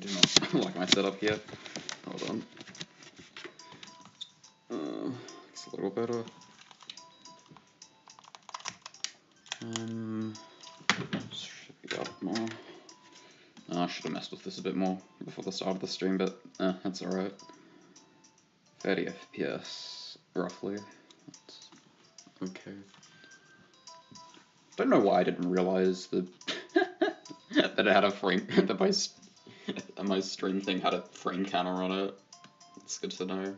do not like my setup here. Hold on. It's a little better. Should be up more. I should have messed with this a bit more before the start of the stream, but that's alright. 30 FPS, roughly. That's okay. Don't know why I didn't realize that that it had a frame, that my stream thing had a frame counter on it. It's good to know.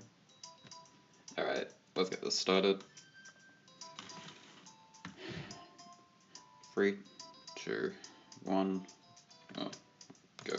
Alright, let's get this started. 3, 2, 1, go.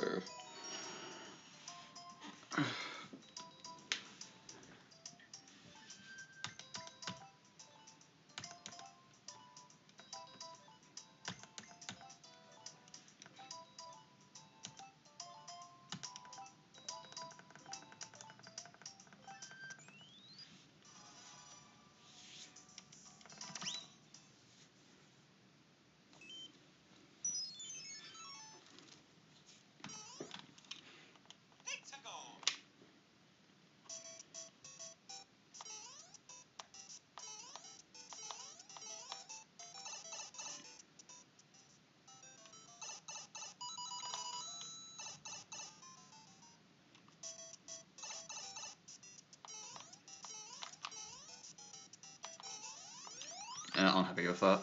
I'm happy with that.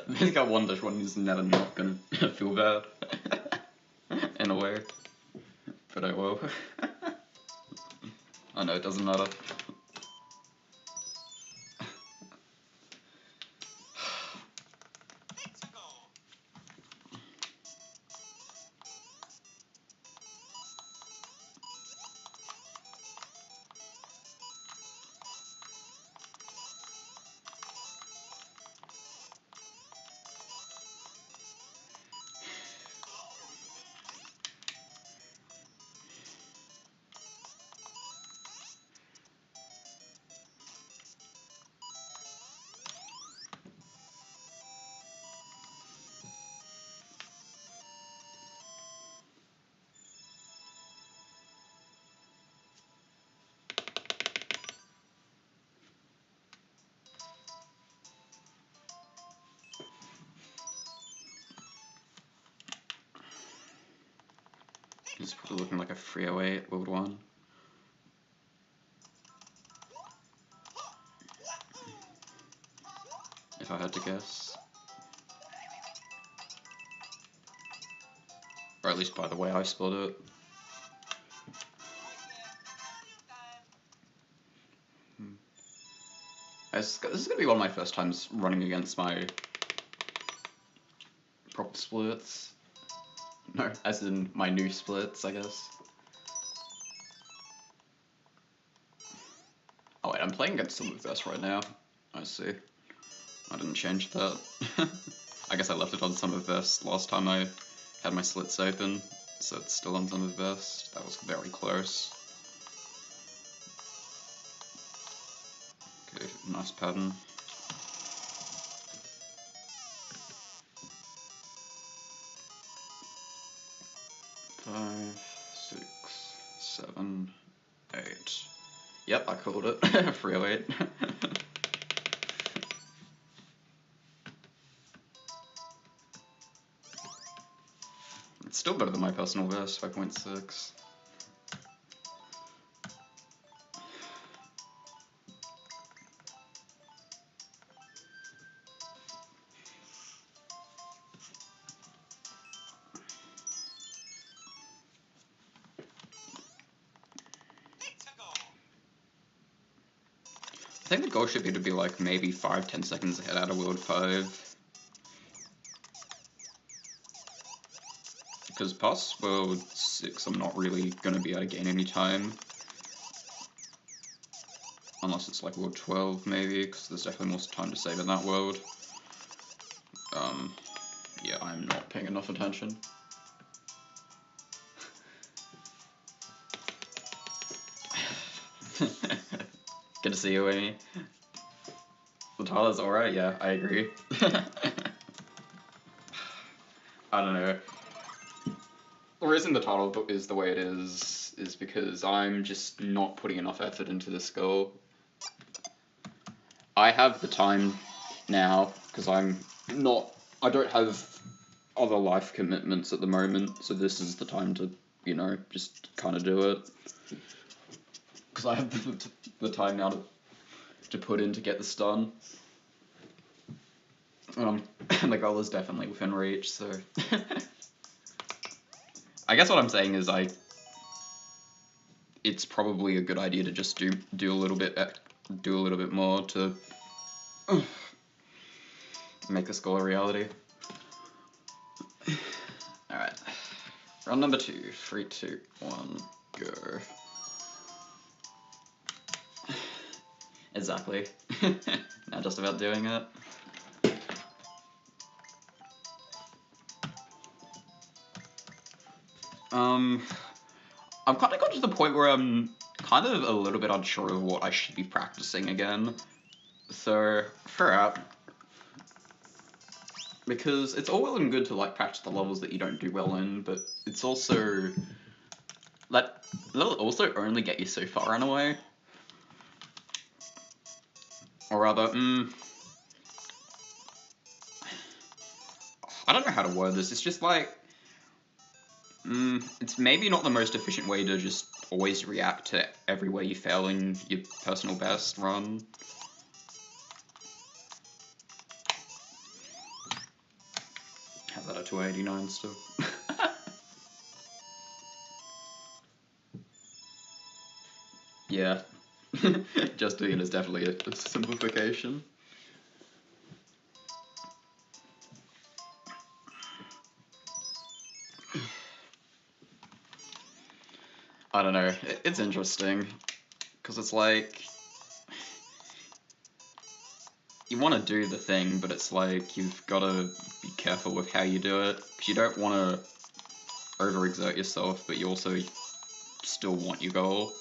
Maybe got one dish one is never not gonna feel bad in a way, but I will. I know it doesn't matter. It's probably looking like a 308 World 1. If I had to guess. Or at least by the way I split it. This is going to be one of my first times running against my proper splits. No, as in my new splits, I guess. Oh wait, I'm playing against some of this right now. I see. I didn't change that. I guess I left it on some of this last time I had my slits open, so it's still on some of this. That was very close. Okay, nice pattern. Five, 6, 7, 8. Yep, I called it. 308. It's still better than my personal best, 5.6. think the goal should be to be like maybe 5-10 seconds ahead out of World 5. Because past World 6 I'm not really going to be able to gain any time. Unless it's like World 12 maybe, because there's definitely more time to save in that world. Yeah, I'm not paying enough attention. Good to see you, Amy. The title's alright, yeah, I agree. I don't know. The reason the title is the way it is because I'm just not putting enough effort into this goal. I have the time now, because I don't have other life commitments at the moment, so this is the time to, you know, just kind of do it. Because I have the time now to put in to get this done. And the goal is definitely within reach, so... I guess what I'm saying is it's probably a good idea to just do a little bit more to make this goal a reality. Alright. Round number 2. 3, 2, 1, go. Exactly. Now just about doing it. I've kind of got to the point where I'm kind of a little bit unsure of what I should be practicing again. So, fair out. Because it's all well and good to like practice the levels that you don't do well in, but it's also... that'll also only get you so far in a way. Or rather, I don't know how to word this, it's just like... it's maybe not the most efficient way to just always react to every way you fail in your personal best run. How's that at 289 still? Yeah. Just doing it is definitely a simplification. I don't know, it's interesting, because it's like, you want to do the thing, but it's like, you've got to be careful with how you do it, because you don't want to overexert yourself, but you also still want your goal.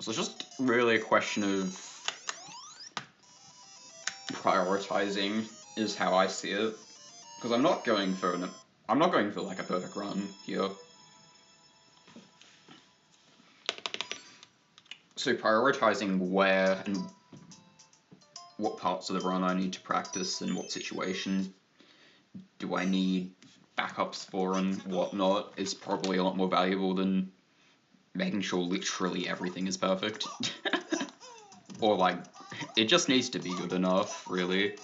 So it's just really a question of prioritizing is how I see it, because I'm not going for like a perfect run here. So prioritizing where and what parts of the run I need to practice and what situations do I need backups for and whatnot is probably a lot more valuable than making sure literally everything is perfect. Or like, it just needs to be good enough, really,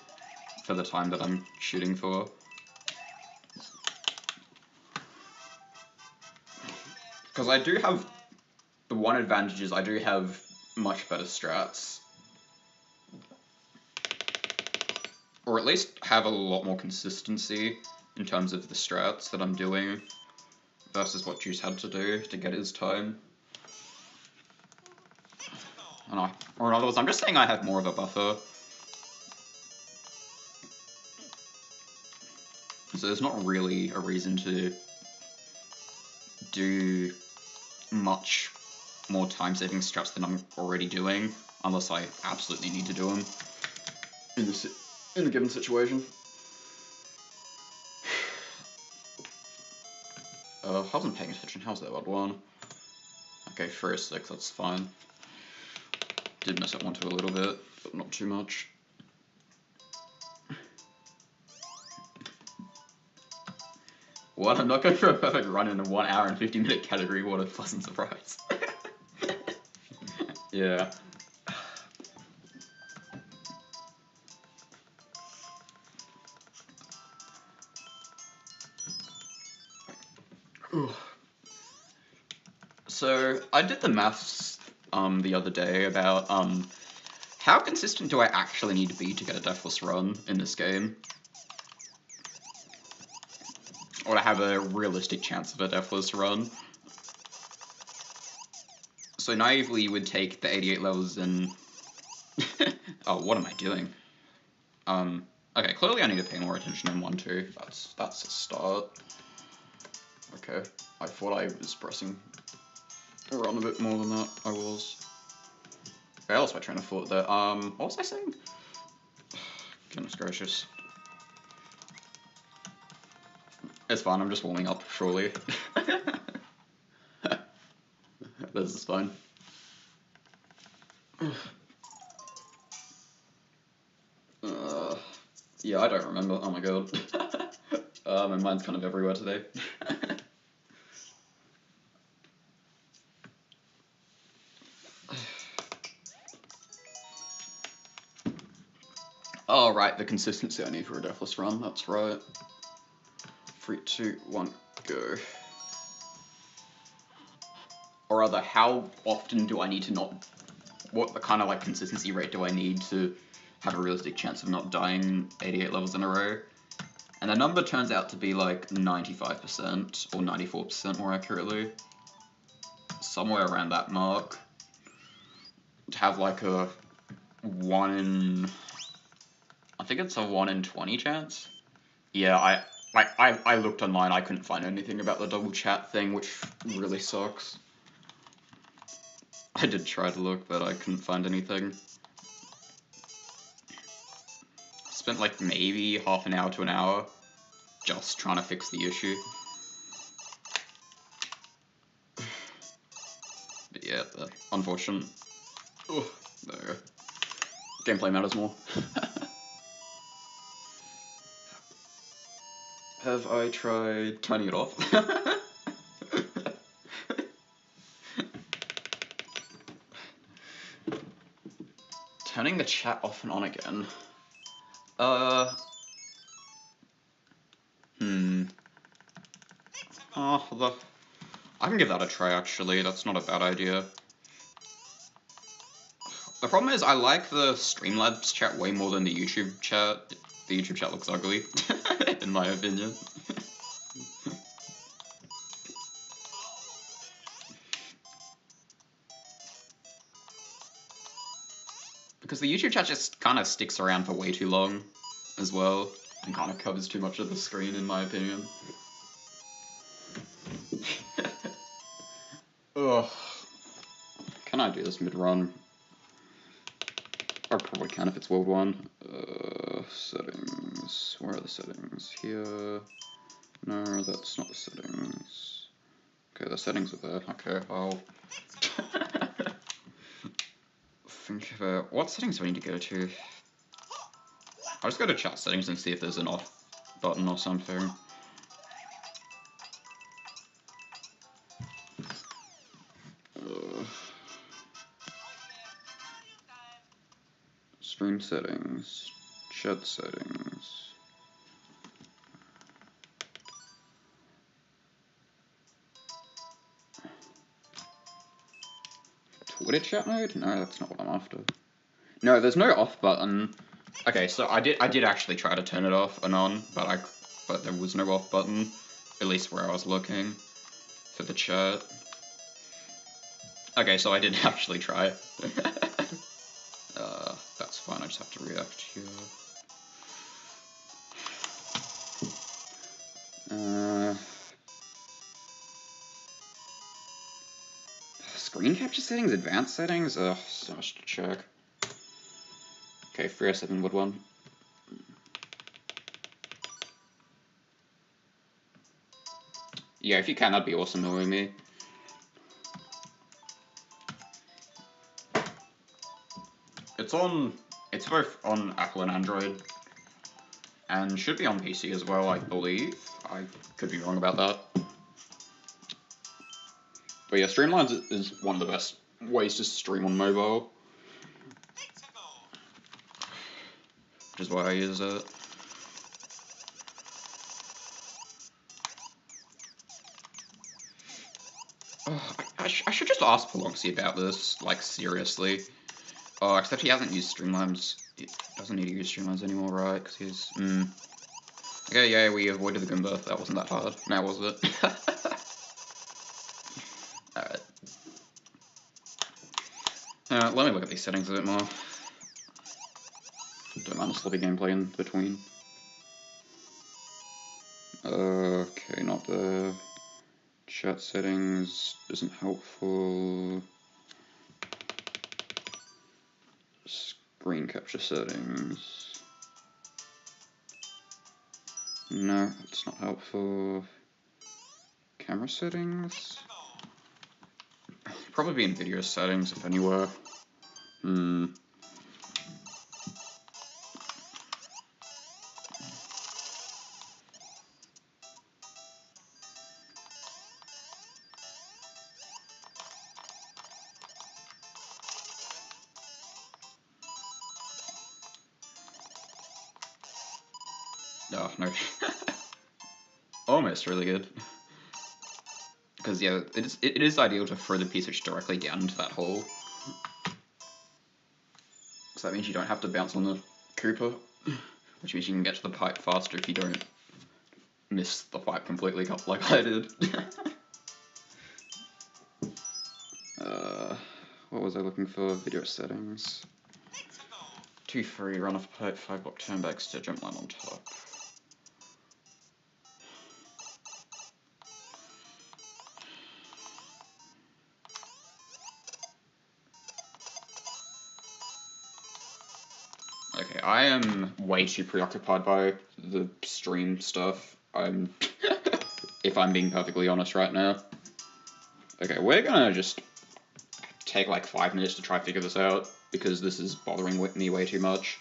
for the time that I'm shooting for. Because I do have, the one advantage is I do have much better strats. Or at least have a lot more consistency in terms of the strats that I'm doing versus what Juice had to do to get his time. Or in other words, I'm just saying I have more of a buffer. So there's not really a reason to do much more time-saving strats than I'm already doing, unless I absolutely need to do them in a given situation. I wasn't paying attention. How's that odd one? Okay, 3 or 6, that's fine. Did mess up 1, 2 a little bit, but not too much. What? I'm not going for a perfect run in a 1 hour and 50-minute category. What a pleasant surprise. Yeah. So I did the maths the other day about how consistent do I actually need to be to get a deathless run in this game, or to have a realistic chance of a deathless run. So naively, you would take the 88 levels and oh, what am I doing? Okay, clearly I need to pay more attention in 1-2. That's a start. Okay, I thought I was pressing around a bit more than that. I was. Okay, I lost my train of thought there. What was I saying? Goodness gracious. It's fine, I'm just warming up, surely. This is fine. Yeah, I don't remember. Oh my god. My mind's kind of everywhere today. Oh, right, the consistency I need for a deathless run. That's right. 3, 2, 1, go. Or rather, how often do I need to not... What the kind of, like, consistency rate do I need to have a realistic chance of not dying 88 levels in a row? And the number turns out to be, like, 95%, or 94% more accurately. Somewhere around that mark. To have, like, a 1 in... I think it's a 1 in 20 chance? Yeah, I looked online, I couldn't find anything about the double chat thing, which really sucks. I did try to look, but I couldn't find anything. Spent like maybe half an hour to an hour just trying to fix the issue. But yeah, unfortunate. Oh, there we go. Gameplay matters more. Have I tried turning it off? Turning the chat off and on again. I can give that a try, actually. That's not a bad idea. The problem is, I like the Streamlabs chat way more than the YouTube chat. The YouTube chat looks ugly, in my opinion. Because the YouTube chat just kind of sticks around for way too long, as well, and kind of covers too much of the screen, in my opinion. Ugh. Can I do this mid-run? I probably can if it's World 1. Settings. Where are the settings? Here. No, that's not the settings. Okay, the settings are there. Okay, I'll think about what settings do I need to go to. I'll just go to chat settings and see if there's an off button or something. Stream settings, chat settings. Twitter chat mode? No, that's not what I'm after. No, there's no off button. Okay, so I did actually try to turn it off and on, but there was no off button, at least where I was looking for the chat. Okay, so I did actually try. That's fine, I just have to react here. Screen capture settings, advanced settings? Ugh, so much to check. Okay, 307 would one. Yeah, if you can, that'd be awesome knowing me. It's both on Apple and Android, and should be on PC as well, I believe. I could be wrong about that. But yeah, Streamlabs is one of the best ways to stream on mobile, which is why I use it. I should just ask Polonxy about this, like, seriously. Oh, except he hasn't used Streamlabs. He doesn't need to use Streamlabs anymore, right? Because he's, Okay, yeah, we avoided the Goomba. That wasn't that hard. Now was it? Alright. Let me look at these settings a bit more. Don't mind the sloppy gameplay in between. Okay, not the chat settings isn't helpful. Screen capture settings. No, it's not helpful. Camera settings? Probably be in video settings if anywhere. Oh, no. Almost really good. Because, yeah, it is ideal to throw the P-switch directly down into that hole. Because that means you don't have to bounce on the Koopa. Which means you can get to the pipe faster if you don't miss the pipe completely like I did. What was I looking for? Video settings. 2-3, run off pipe, 5-block turnbacks to jump line on top. Okay, I am way too preoccupied by the stream stuff. If I'm being perfectly honest right now. Okay, we're gonna just take like 5 minutes to try to figure this out, because this is bothering me way too much.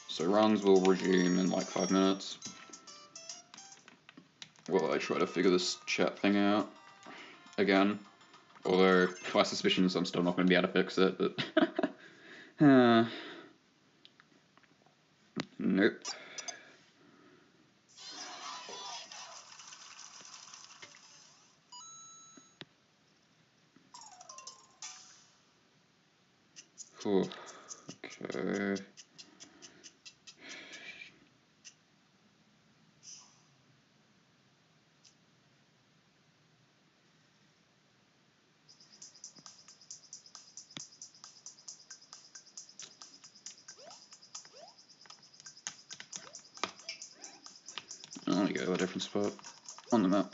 So runs will resume in like 5 minutes. While I try to figure this chat thing out again. Although, my suspicion is I'm still not going to be able to fix it, but... Nope. Whew. Okay. I want to go to a different spot on the map.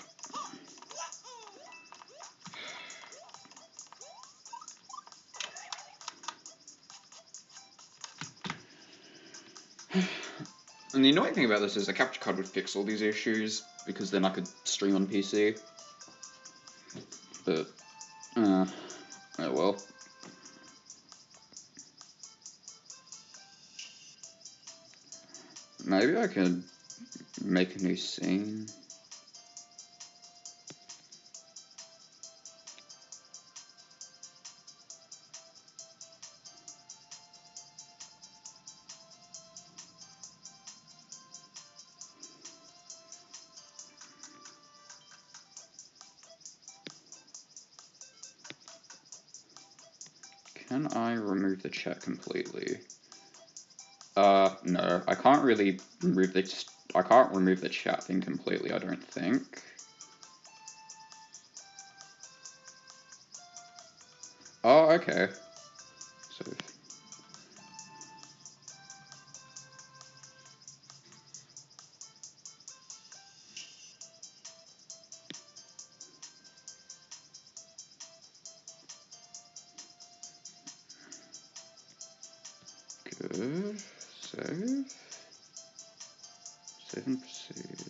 And the annoying thing about this is a capture card would fix all these issues, because then I could stream on PC. But, oh well. Maybe I could make a new scene. Can I remove the chat completely? No, I can't really remove the chat thing completely, I don't think. Oh, okay. So good. Save. Save and proceed.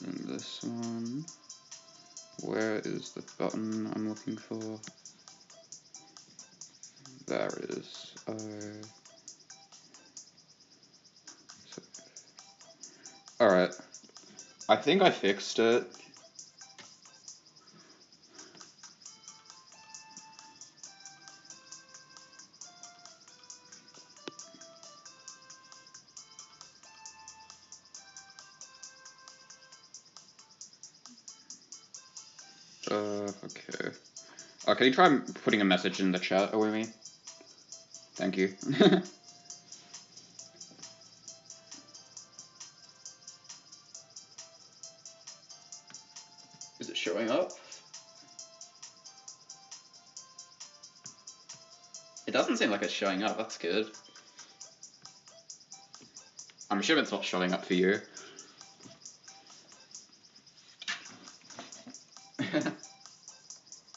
And this one. Where is the button I'm looking for? There it is. Alright. I think I fixed it. Okay. Oh, can you try putting a message in the chat, Oumi? Thank you. Is it showing up? It doesn't seem like it's showing up, that's good. I'm sure it's not showing up for you.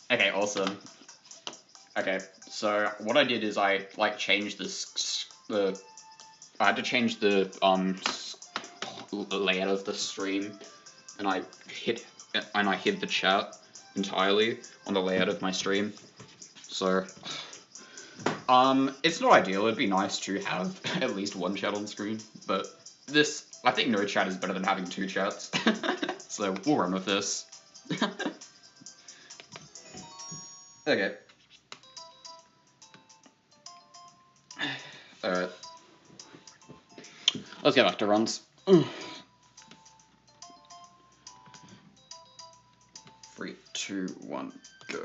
Okay, awesome. Okay, so what I did is I like changed I had to change the layout of the stream, and I hid the chat entirely on the layout of my stream. So it's not ideal. It'd be nice to have at least one chat on screen, but I think no chat is better than having two chats. So we'll run with this. Okay. Alright. Let's get back to runs. 3, 2, 1, go.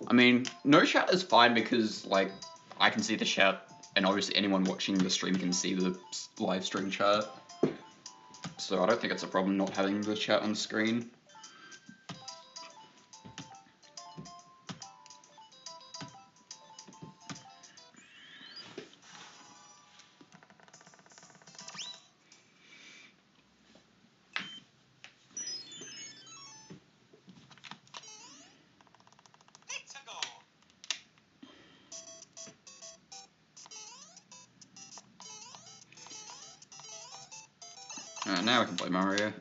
I mean, no chat is fine because, like, I can see the chat, and obviously anyone watching the stream can see the live stream chat. So I don't think it's a problem not having the chat on screen. Now we can play Mario.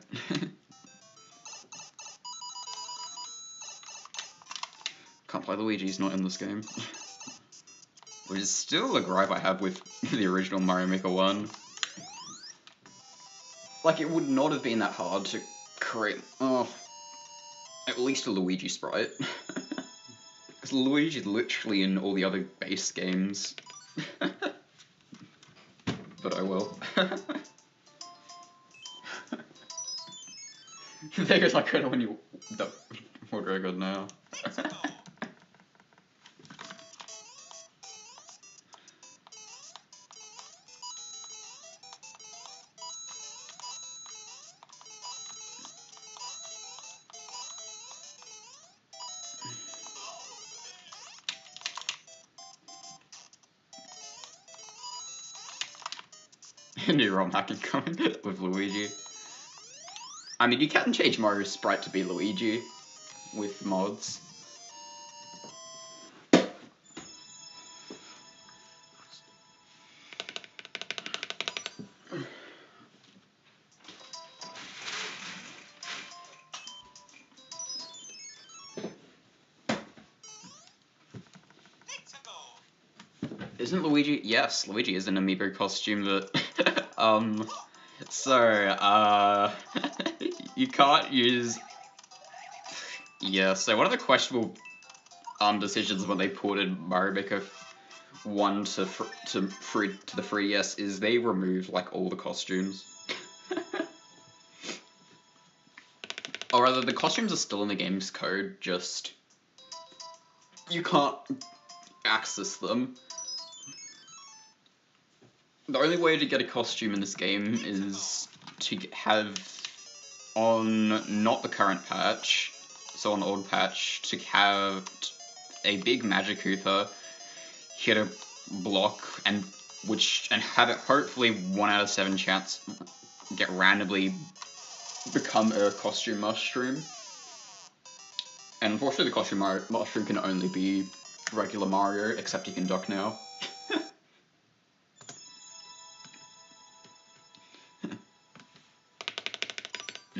Can't play Luigi, he's not in this game. Which is still a gripe I have with the original Mario Maker 1. Like, it would not have been that hard to create, at least a Luigi sprite. Because Luigi's literally in all the other base games. But I will. There goes my credit when you... What do I got now? New ROM hacking coming with Luigi. I mean, you can change Mario's sprite to be Luigi with mods. Isn't Luigi? Yes, Luigi is an amiibo costume that, so, you can't use... Yeah, so one of the questionable, decisions when they ported Mario Maker 1 to the 3DS is they removed, like, all the costumes. Or rather, the costumes are still in the game's code, just... you can't access them. The only way to get a costume in this game is to have, on not the current patch, so on the old patch, to have a big Magic Koopa hit a block and have it hopefully 1 out of 7 chance get randomly become a costume mushroom. And unfortunately the costume mushroom can only be regular Mario, except he can duck now.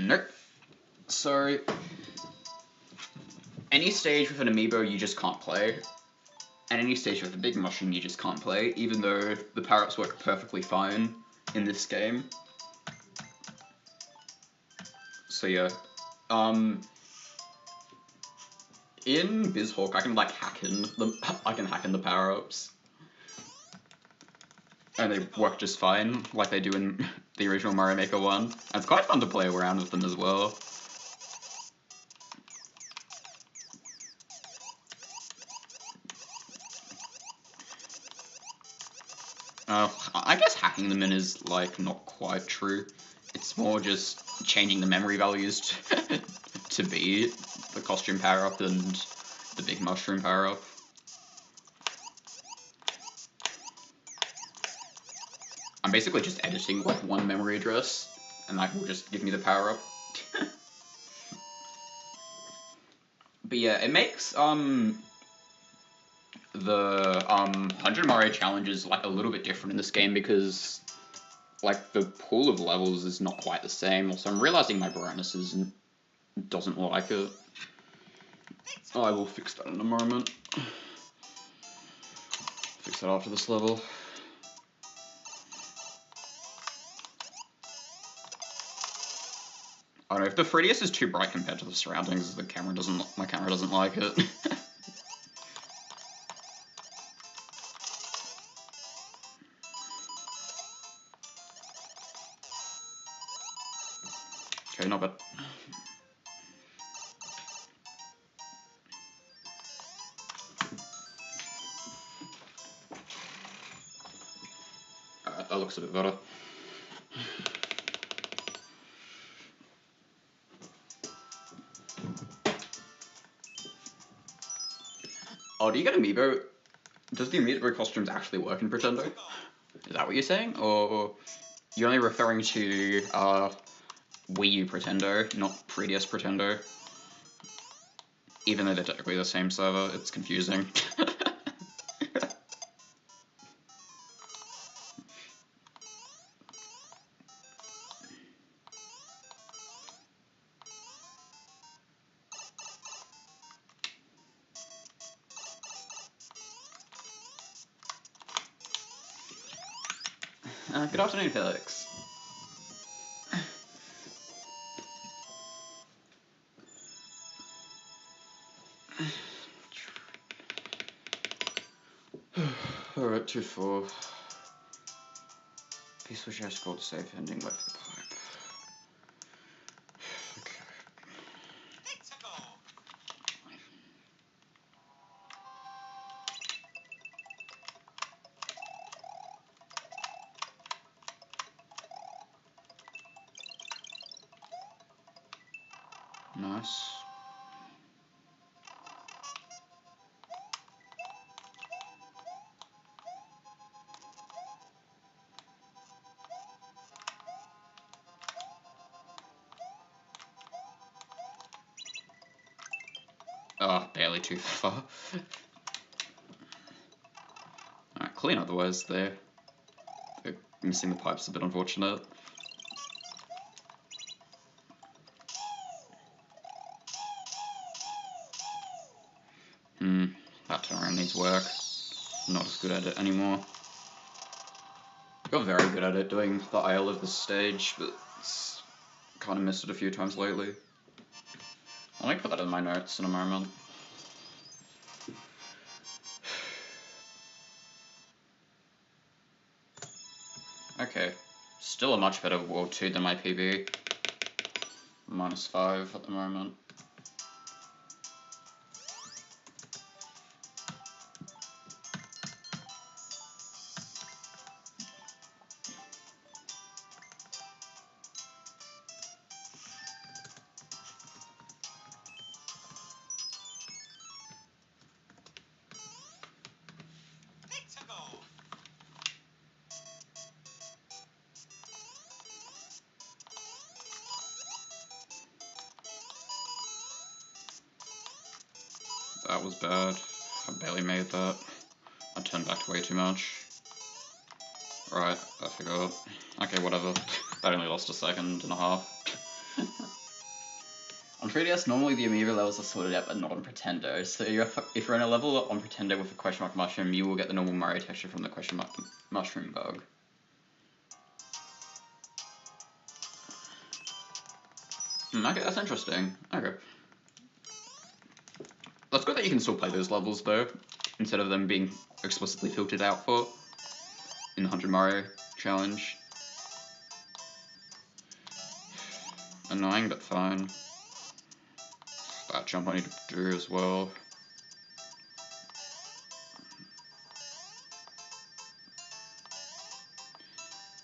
Nope. So, any stage with an amiibo you just can't play, and any stage with a big mushroom you just can't play, even though the power-ups work perfectly fine in this game. So yeah, in BizHawk I can like hack in the power-ups, and they work just fine, like they do in the original Mario Maker 1. And it's quite fun to play around with them as well. I guess hacking them in is, like, not quite true. It's more just changing the memory values to be the costume power-up and the big mushroom power-up. I'm basically just editing, like, one memory address, and that will just give me the power-up. But yeah, it makes, the 100 Mario challenges, like, a little bit different in this game because, like, the pool of levels is not quite the same. Also, I'm realizing my brightness doesn't like it. Oh, I will fix that in a moment. Fix that after this level. I don't know, if the 3DS is too bright compared to the surroundings, my camera doesn't like it. Okay, not bad. Alright, that looks a bit better. Oh, do you get amiibo? Does the amiibo costumes actually work in Pretendo? Is that what you're saying? Or you're only referring to Wii U Pretendo, not 3DS Pretendo? Even though they're technically the same server, it's confusing. Good afternoon, Felix. Alright, 2-4. Peaceful share scored safe ending, wait for the pipe. Okay. Nice. Oh, barely too far. Alright, clean otherwise there. Missing the pipe's a bit unfortunate. That turnaround needs work. Not as good at it anymore. Got very good at it doing the aisle of the stage, but kind of missed it a few times lately. I'll put that in my notes in a moment. Okay, still a much better World 2 than my PB. -5 at the moment. That was bad. I barely made that. I turned back way too much. Right, I forgot. Okay, whatever. That only lost a second and a half. On 3DS, normally the amiibo levels are sorted out, but not on Pretendo. So if you're in a level on Pretendo with a question mark mushroom, you will get the normal Mario texture from the question mark mushroom bug. Okay, that's interesting. Okay. That's good that you can still play those levels, though, instead of them being explicitly filtered out for in the 100 Mario challenge. Annoying, but fine. That jump I need to do as well.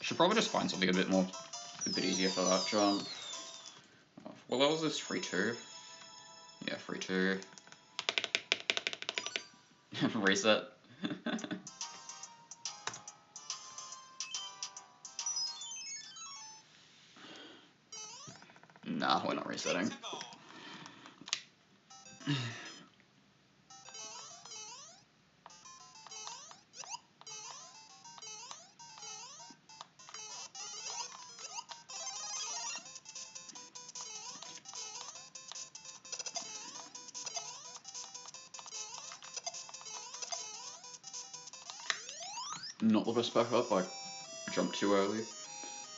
Should probably just find something a bit easier for that jump. What level is this? Free 2? Yeah, free 2. Reset. Nah, we're not resetting. Not the best backup, I jumped too early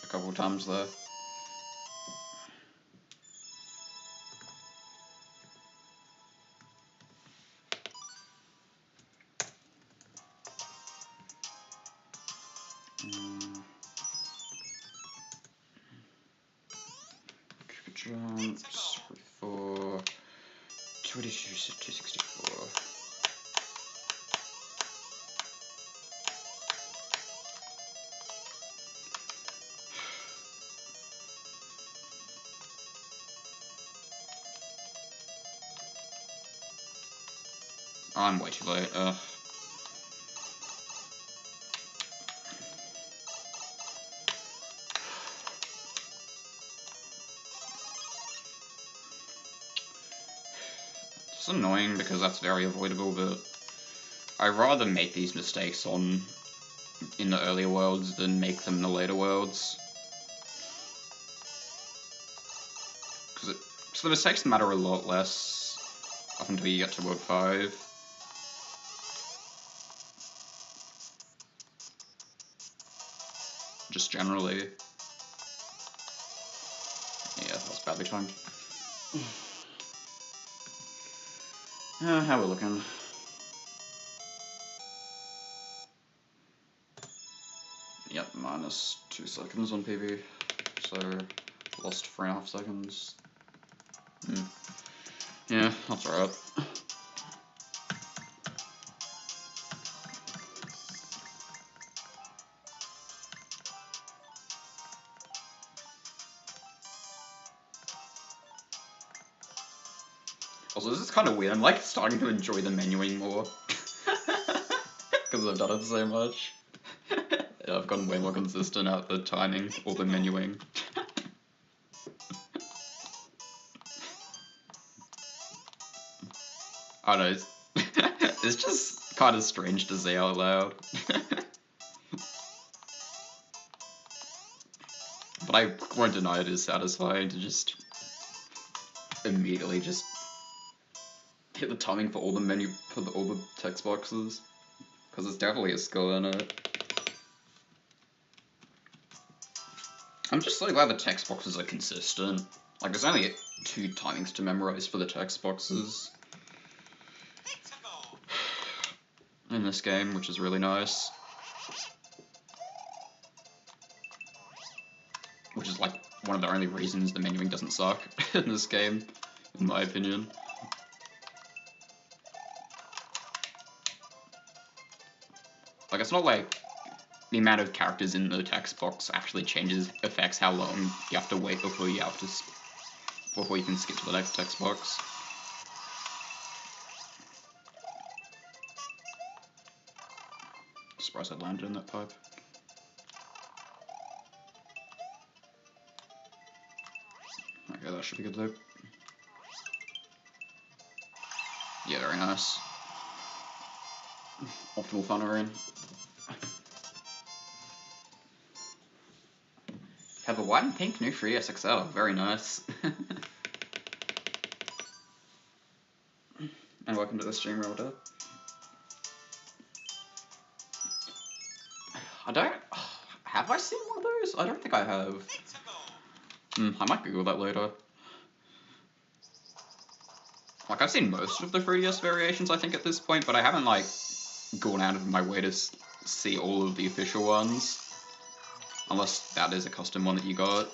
a couple of times there. Jumps for 264. I'm way too late. It's annoying because that's very avoidable, but I'd rather make these mistakes in the earlier worlds than make them in the later worlds. So the mistakes matter a lot less up until you get to World 5. Just generally. Yeah, that was badly timed. How we looking? Yep, minus 2 seconds on PB, so lost 3.5 seconds. Yeah, that's alright. Also, this is kind of weird. I'm like starting to enjoy the menuing more because I've done it so much. Yeah, I've gotten way more consistent at the timing or the menuing. I don't know, it's just kind of strange to say out loud. But I won't deny it is satisfying to just immediately just hit the timing for all the all the text boxes, because there's definitely a skill in it. I'm just so glad the text boxes are consistent. Like, there's only 2 timings to memorize for the text boxes in this game, which is really nice. Which is like one of the only reasons the menuing doesn't suck in this game, in my opinion. Like, it's not like the amount of characters in the text box actually affects how long you have to wait before you can skip to the next text box. Surprised I landed in that pipe. Okay, that should be good though. Yeah, very nice. Optimal funnel. Have a white and pink new 3DS XL, very nice. And welcome to the stream, Relda. Have I seen one of those? I don't think I have. I might Google that later. Like, I've seen most of the 3DS variations, I think, at this point, but I haven't, like, gone out of my way to see all of the official ones. Unless that is a custom one that you got.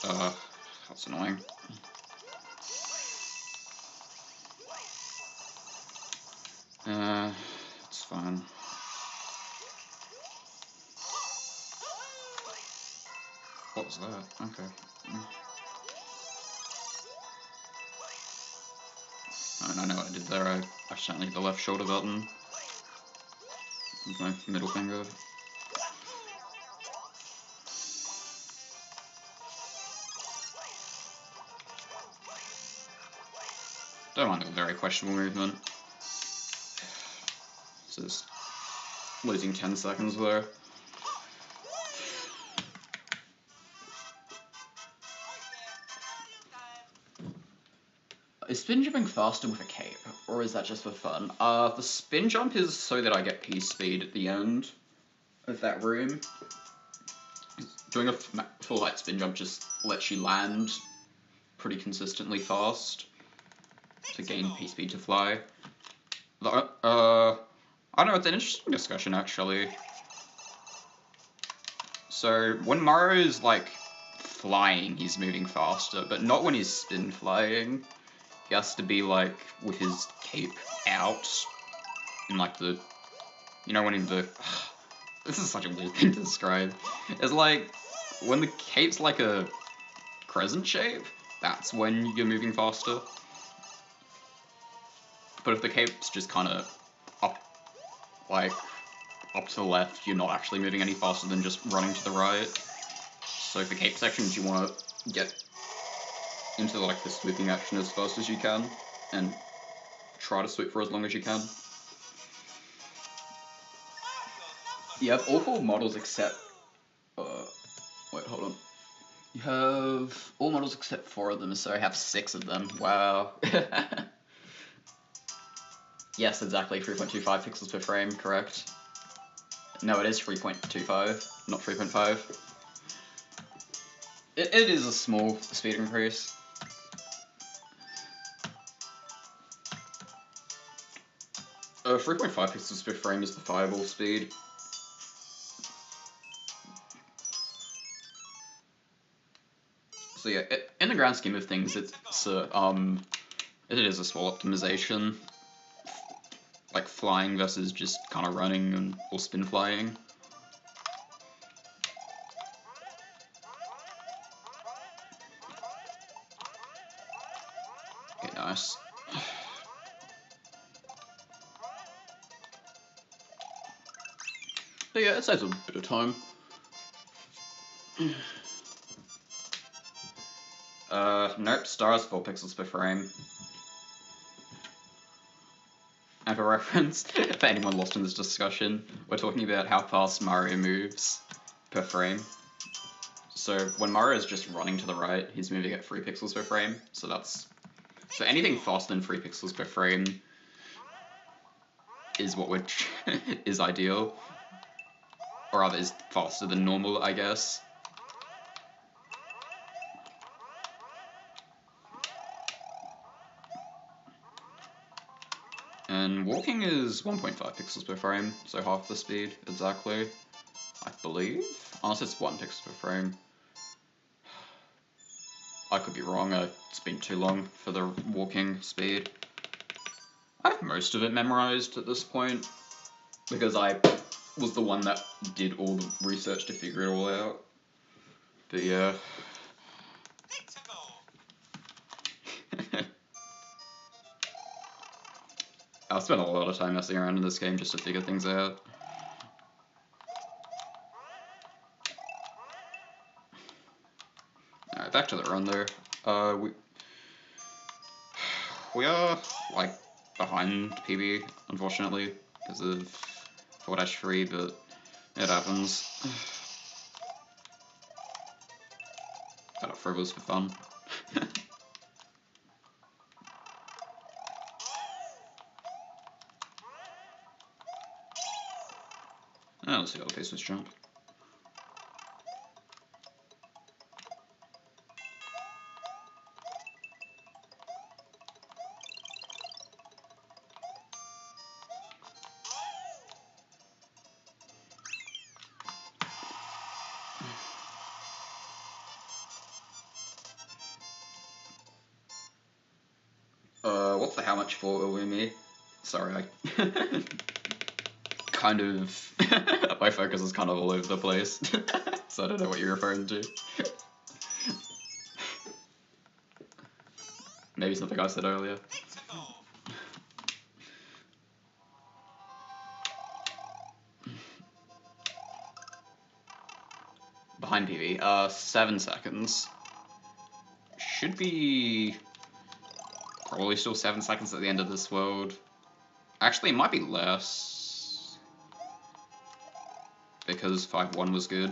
That's annoying. It's fine. What was that? Okay. I know what I did there. I accidentally hit the left shoulder button with my middle finger. Don't mind the very questionable movement. Just losing 10 seconds there. Is spin jumping faster with a cape, or is that just for fun? The spin jump is so that I get P speed at the end of that room. Doing a full height spin jump just lets you land pretty consistently fast to gain P speed to fly. I don't know, it's an interesting discussion actually. So when Mario's like flying, he's moving faster, but not when he's spin flying. He has to be like with his cape out in like the, you know, when in the, this is such a weird thing to describe. It's like when the cape's like a crescent shape, that's when you're moving faster. But if the cape's just kind of up, like up to the left, you're not actually moving any faster than just running to the right. So for cape sections, you want to get into like the swooping action as fast as you can, and try to swoop for as long as you can. You have all 4 models except, wait, hold on. You have all models except 4 of them, so I have 6 of them. Wow. Yes, exactly, 3.25 pixels per frame, correct. No, it is 3.25, not 3.5. It is a small speed increase. 3.5 pixels per frame is the fireball speed. So yeah, in the grand scheme of things, it is a small optimization. Like flying versus just kind of running or spin flying. Okay, nice. But yeah, it saves a bit of time. Nope, stars 4 pixels per frame. And for reference, for anyone lost in this discussion, we're talking about how fast Mario moves per frame. So when Mario is just running to the right, he's moving at 3 pixels per frame. So anything faster than 3 pixels per frame is what is ideal. Or rather, is faster than normal, I guess. And walking is 1.5 pixels per frame, so half the speed, exactly. I believe? Unless it's 1 pixel per frame. I could be wrong, it's been too long for the walking speed. I have most of it memorized at this point, because I was the one that did all the research to figure it all out. But yeah. I've spent a lot of time messing around in this game just to figure things out. Alright, back to the run there. We are, like, behind PB, unfortunately, because of 4-3, but it happens. Got up frivolous for fun. Let's see how the pace was jump. fault for how much for me. Sorry, I kind of my focus is kind of all over the place, so I don't know what you're referring to. Maybe something I said earlier. Behind PB, 7 seconds. Should be probably still 7 seconds at the end of this world. Actually, it might be less, because 5-1 was good.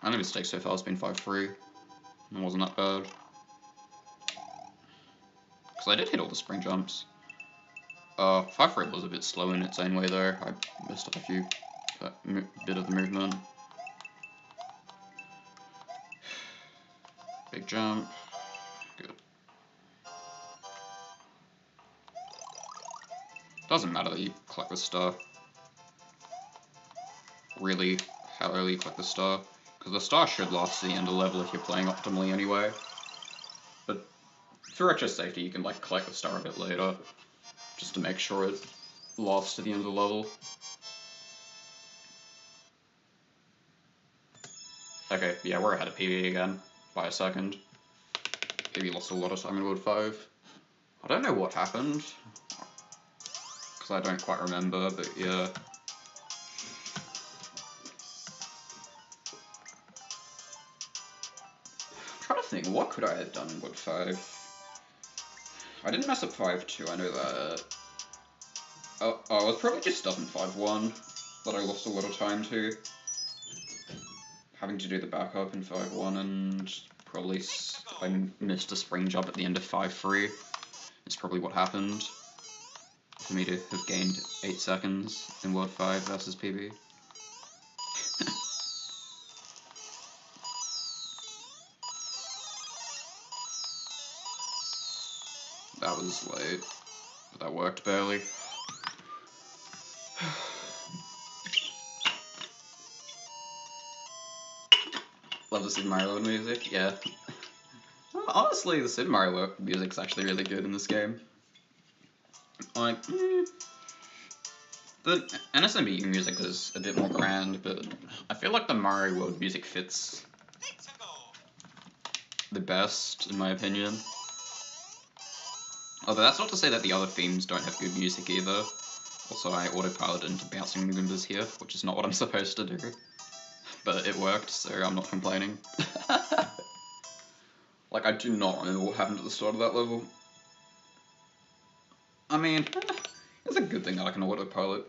My only mistake so far has been 5-3. It wasn't that bad. Because I did hit all the spring jumps. 5-3 was a bit slow in its own way though. I missed up a few bit of the movement. Big jump. Good. Doesn't matter that you collect the star. Really, how early you collect the star. Because the star should last to the end of the level if you're playing optimally anyway. But for extra safety, you can like collect the star a bit later, just to make sure it lasts to the end of the level. Okay, yeah, we're ahead of PB again, by a second. PB lost a lot of time in World 5. I don't know what happened, because I don't quite remember, but yeah. I'm trying to think, what could I have done in World 5? I didn't mess up 5-2, I know that. Oh, I was probably just stuck in 5-1, that I lost a lot of time to. Having to do the backup in 5-1, and probably I missed a spring jump at the end of 5-3. It's probably what happened for me to have gained 8 seconds in World 5 versus PB. That was late, but that worked barely. Love the Super Mario World music, yeah. Honestly, the Super Mario World music's actually really good in this game. Like, the NSMBU music is a bit more grand, but I feel like the Mario World music fits the best, in my opinion. Although that's not to say that the other themes don't have good music either. Also, I autopiloted into bouncing Goombas here, which is not what I'm supposed to do. But it worked, so I'm not complaining. Like, I do not remember what happened at the start of that level. I mean, it's a good thing that I can autopilot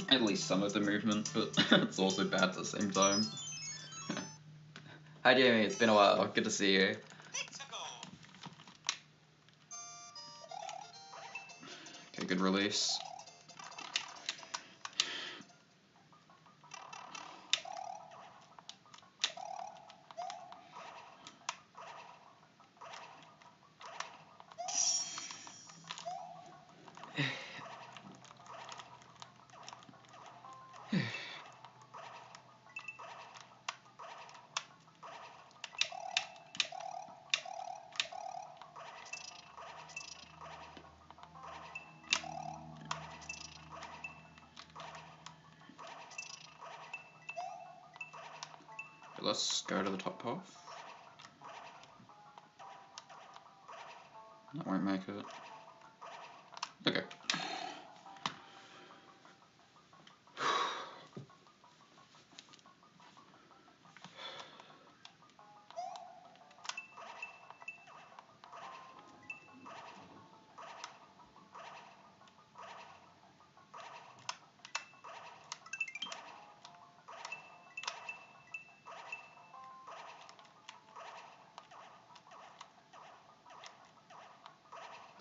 at least some of the movement, but it's also bad at the same time. Hi Jamie, it's been a while, good to see you. Okay, good release. Let's go to the top path. That won't make it. Okay.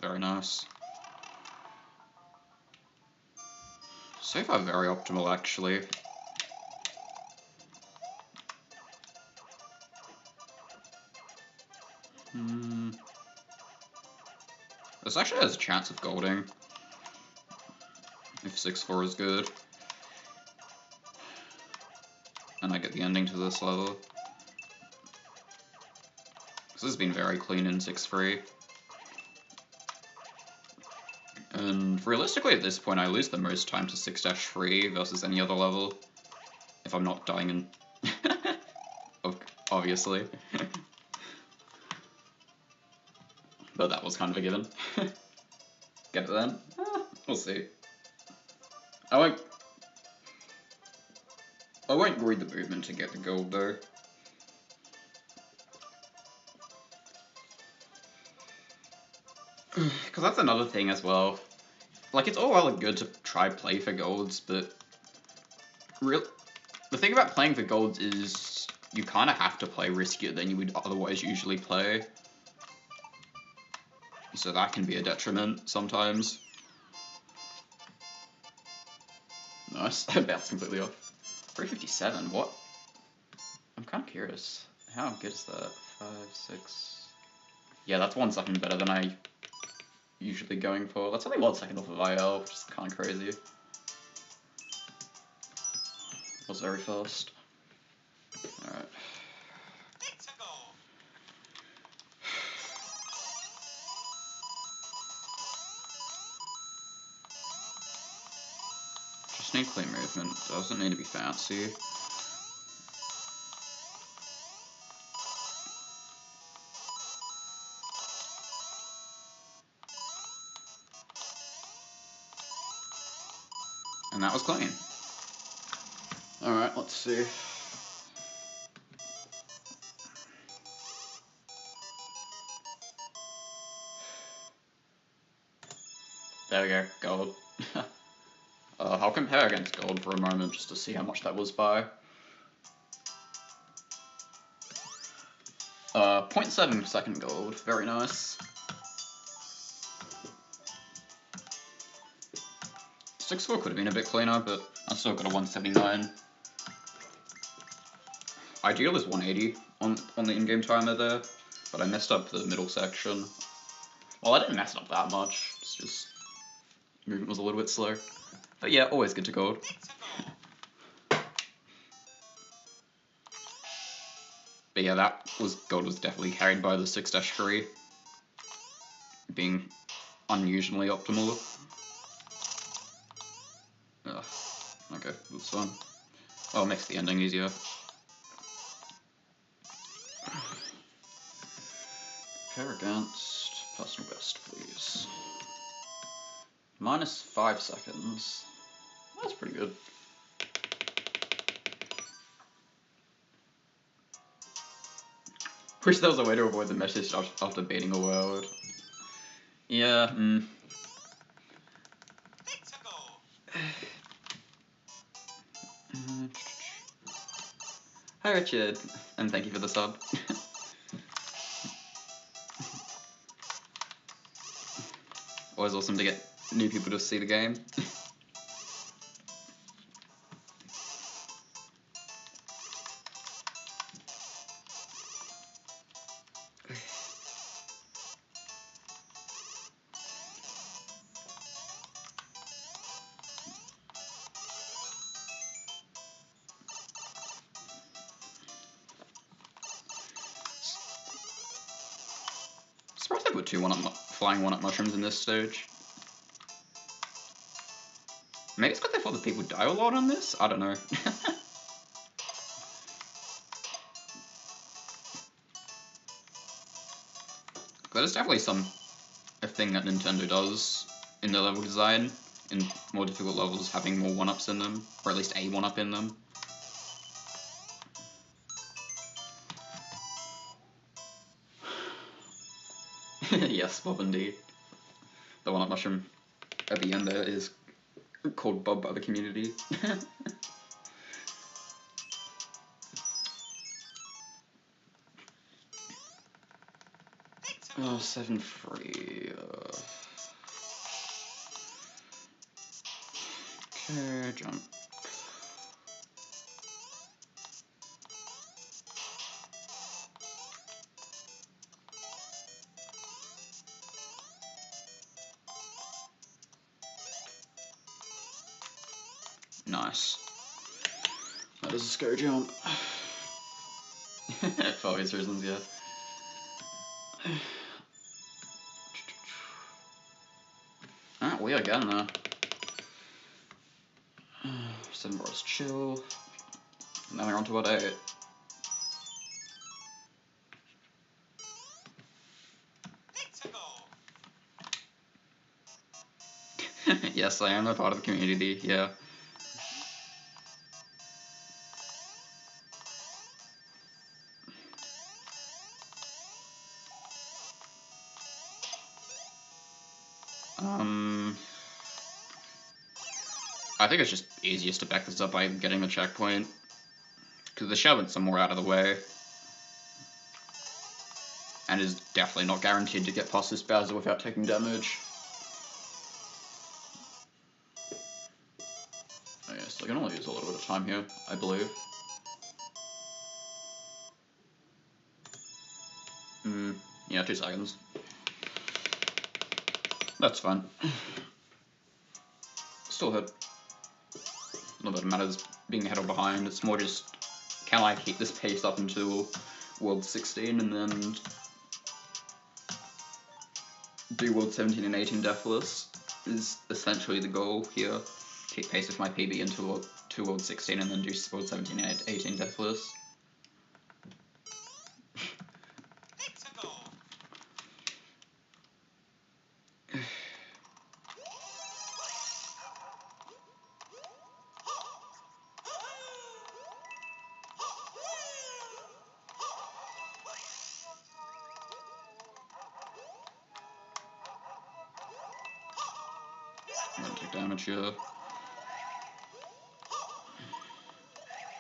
Very nice. So far, very optimal, actually. This actually has a chance of golding. If 6-4 is good. And I get the ending to this level. Because This has been very clean in 6-3. And realistically at this point I lose the most time to 6-3 versus any other level. If I'm not dying in... obviously. But that was kind of a given. Get it then? We'll see. I won't read the movement to get the gold though. Because that's another thing as well. Like, it's all well and good to try play for golds, but the thing about playing for golds is you kind of have to play riskier than you would otherwise usually play. So that can be a detriment sometimes. Nice, I bounced completely off. 357, what? I'm kind of curious. How good is that? 5, 6... Yeah, that's 1 second better than I usually going for. That's only 1 second off of IL, which is kind of crazy. That was very fast. Alright. Just need clean movement, doesn't need to be fancy. And that was clean. Alright, let's see. There we go, gold. I'll compare against gold for a moment just to see how much that was by. 0.7 second gold, very nice. 6-4 could have been a bit cleaner, but I still got a 179. Ideal is 180 on the in-game timer there, but I messed up the middle section. Well, I didn't mess it up that much, it's just movement was a little bit slow. But yeah, always good to gold. But yeah, gold was definitely carried by the 6-3, being unusually optimal. Okay, that's fun. Oh, it makes the ending easier. Compare against personal best, please. -5 seconds. That's pretty good. Wish there was a way to avoid the message after beating a world. Yeah, Hi Richard, and thank you for the sub. Always awesome to get new people to see the game. Surprised I put 2 flying 1-up mushrooms in this stage. Maybe it's because I thought that people die a lot on this? I don't know. That is definitely a thing that Nintendo does in their level design, in more difficult levels, having more 1-ups in them, or at least a 1-up in them. Yes, Bob indeed. The 1-up mushroom at the end there is called Bob by the community. Oh, 7-3. Okay, jump. Nice. That is a scary jump. For obvious reasons, yeah. Ah, we are getting there. 7 bars chill. Now we're on to what 8. Yes, I am a part of the community, yeah. I think it's just easiest to back this up by getting the checkpoint, because the shovings are more out of the way, and is definitely not guaranteed to get past this Bowser without taking damage. Oh yes, I can only use a little bit of time here, I believe. Yeah, 2 seconds. That's fine. Still hit. Not that it matters being ahead or behind, it's more just, can I keep this pace up until World 16 and then do World 17 and 18 deathless is essentially the goal here. Keep pace with my PB until World 16 and then do World 17 and 18 deathless. I'm gonna take damage here.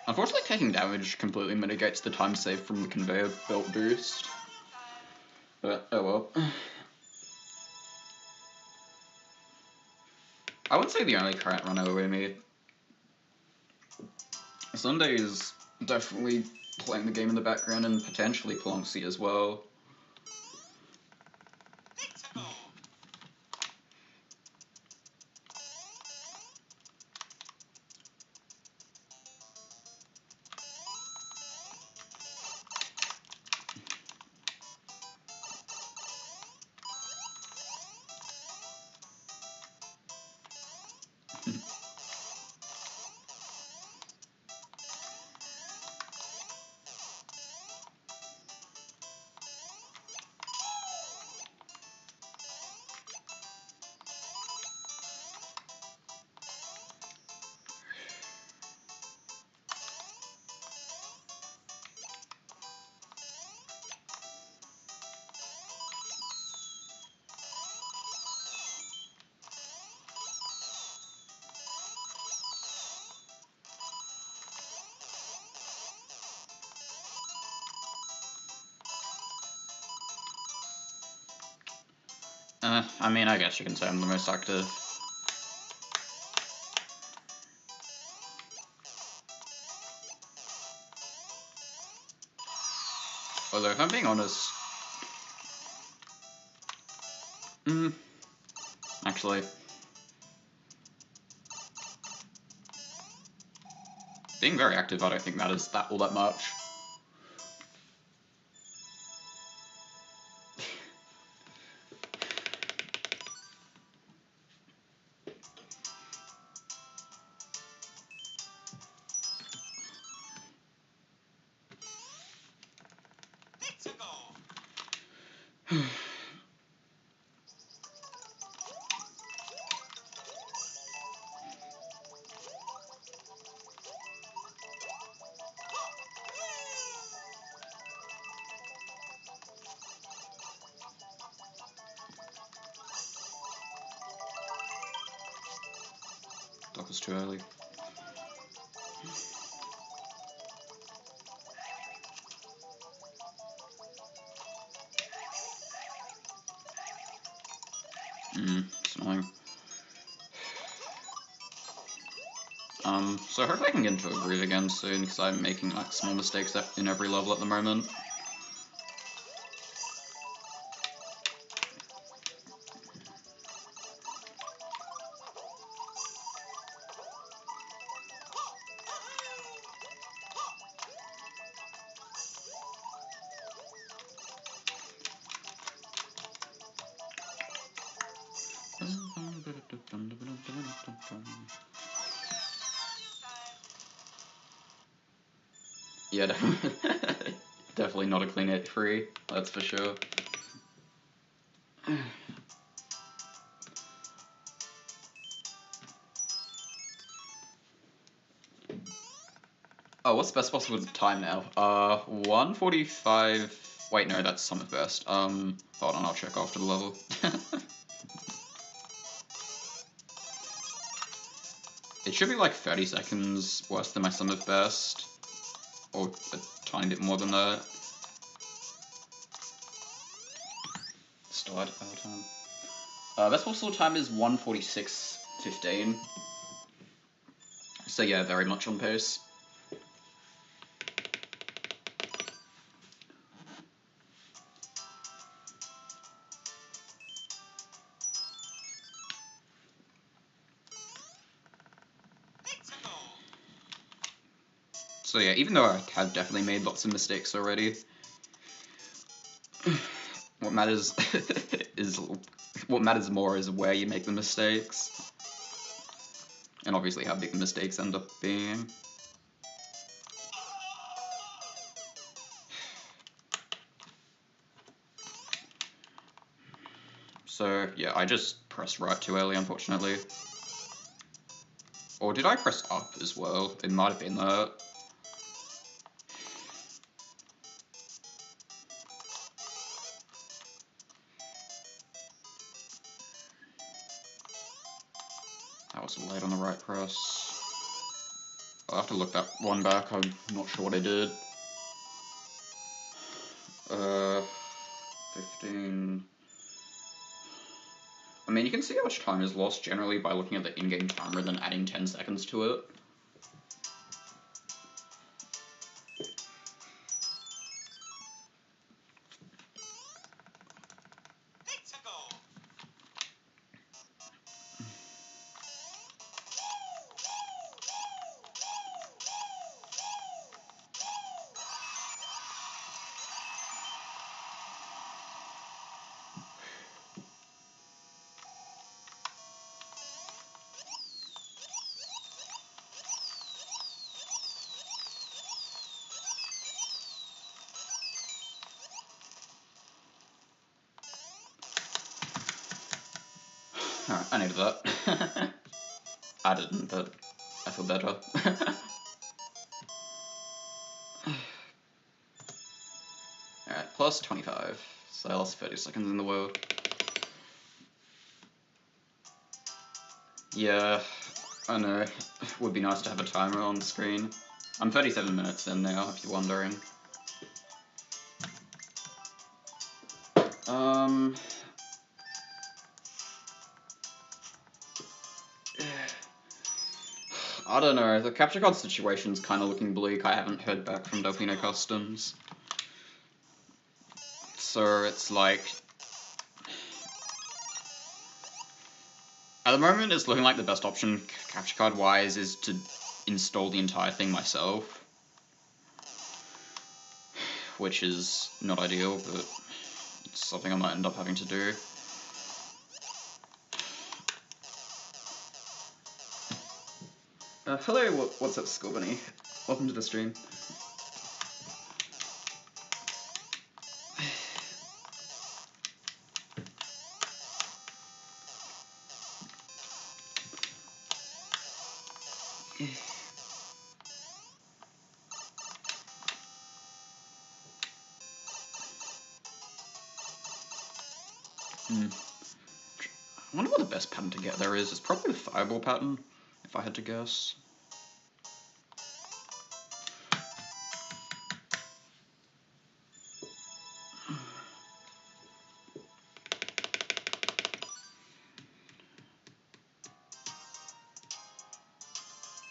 Unfortunately, taking damage completely mitigates the time saved from the conveyor belt boost. But, oh well. I would say the only current runner with me. Sunday is definitely playing the game in the background and potentially Plonksy as well. I mean, I guess you can say I'm the most active. Although, if I'm being honest... actually... being very active, I don't think matters all that much. That was too early. It's annoying. So hopefully I can get into a groove again soon, because I'm making like small mistakes in every level at the moment. Yeah, definitely not a clean 83, that's for sure. Oh, what's the best possible time now? 1:45. Wait, no, that's summer best. Hold on, I'll check after the level. It should be like 30 seconds worse than my summer best, or a tiny bit more than that. Start our time. Best possible time is 1:46:15. So yeah, very much on pace. So yeah, even though I have definitely made lots of mistakes already, what matters more is where you make the mistakes, and obviously how big the mistakes end up being. So yeah, I just pressed right too early, unfortunately. Or did I press up as well? It might have been that. That was late on the right press. I'll have to look that one back, I'm not sure what I did. 15... I mean, you can see how much time is lost generally by looking at the in-game timer and then adding 10 seconds to it. Alright, I needed that. I didn't, but I feel better. Alright, plus 25. So I lost 30 seconds in the world. Yeah, I know. Would be nice to have a timer on the screen. I'm 37 minutes in now, if you're wondering. I don't know, the capture card situation's kind of looking bleak. I haven't heard back from Delphino Customs. So it's like... At the moment, it's looking like the best option, capture card wise, is to install the entire thing myself. Which is not ideal, but it's something I might end up having to do. Hello, what's up, Skull Bunny? Welcome to the stream. I wonder what the best pattern to get there is. It's probably the fireball pattern, if I had to guess.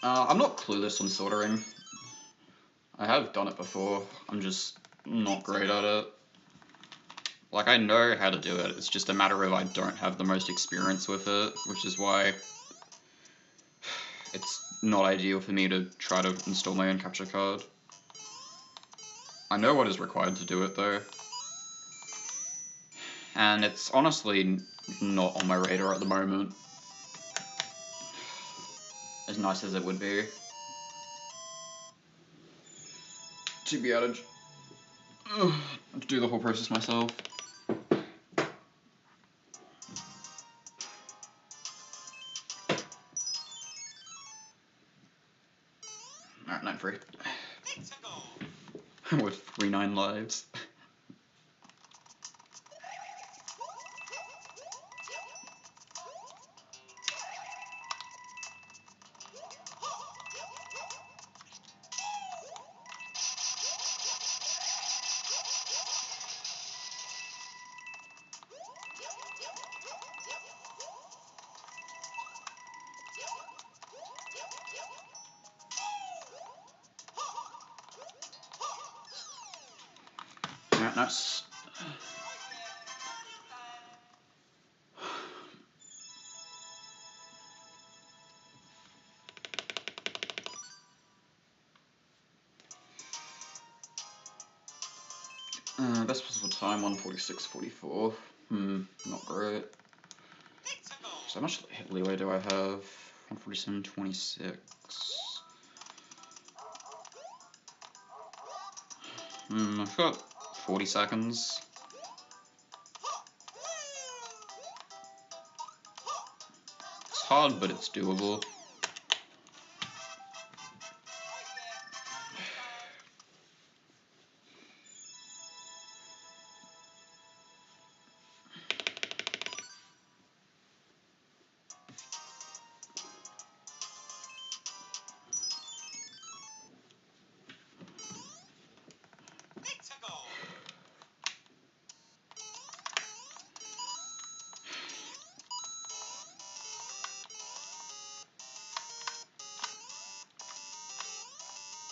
I'm not clueless on soldering. I have done it before, I'm just not great at it. Like, I know how to do it, it's just a matter of I don't have the most experience with it, which is why it's not ideal for me to try to install my own capture card. I know what is required to do it though. And it's honestly not on my radar at the moment. As nice as it would be. to be able to do the whole process myself. Alright, 9-3. With 3-9 lives. Alright, nice. Best possible time, 1:46.44. Not great. So how much leeway do I have? 1:47.26. I've got 40 seconds. It's hard, but it's doable.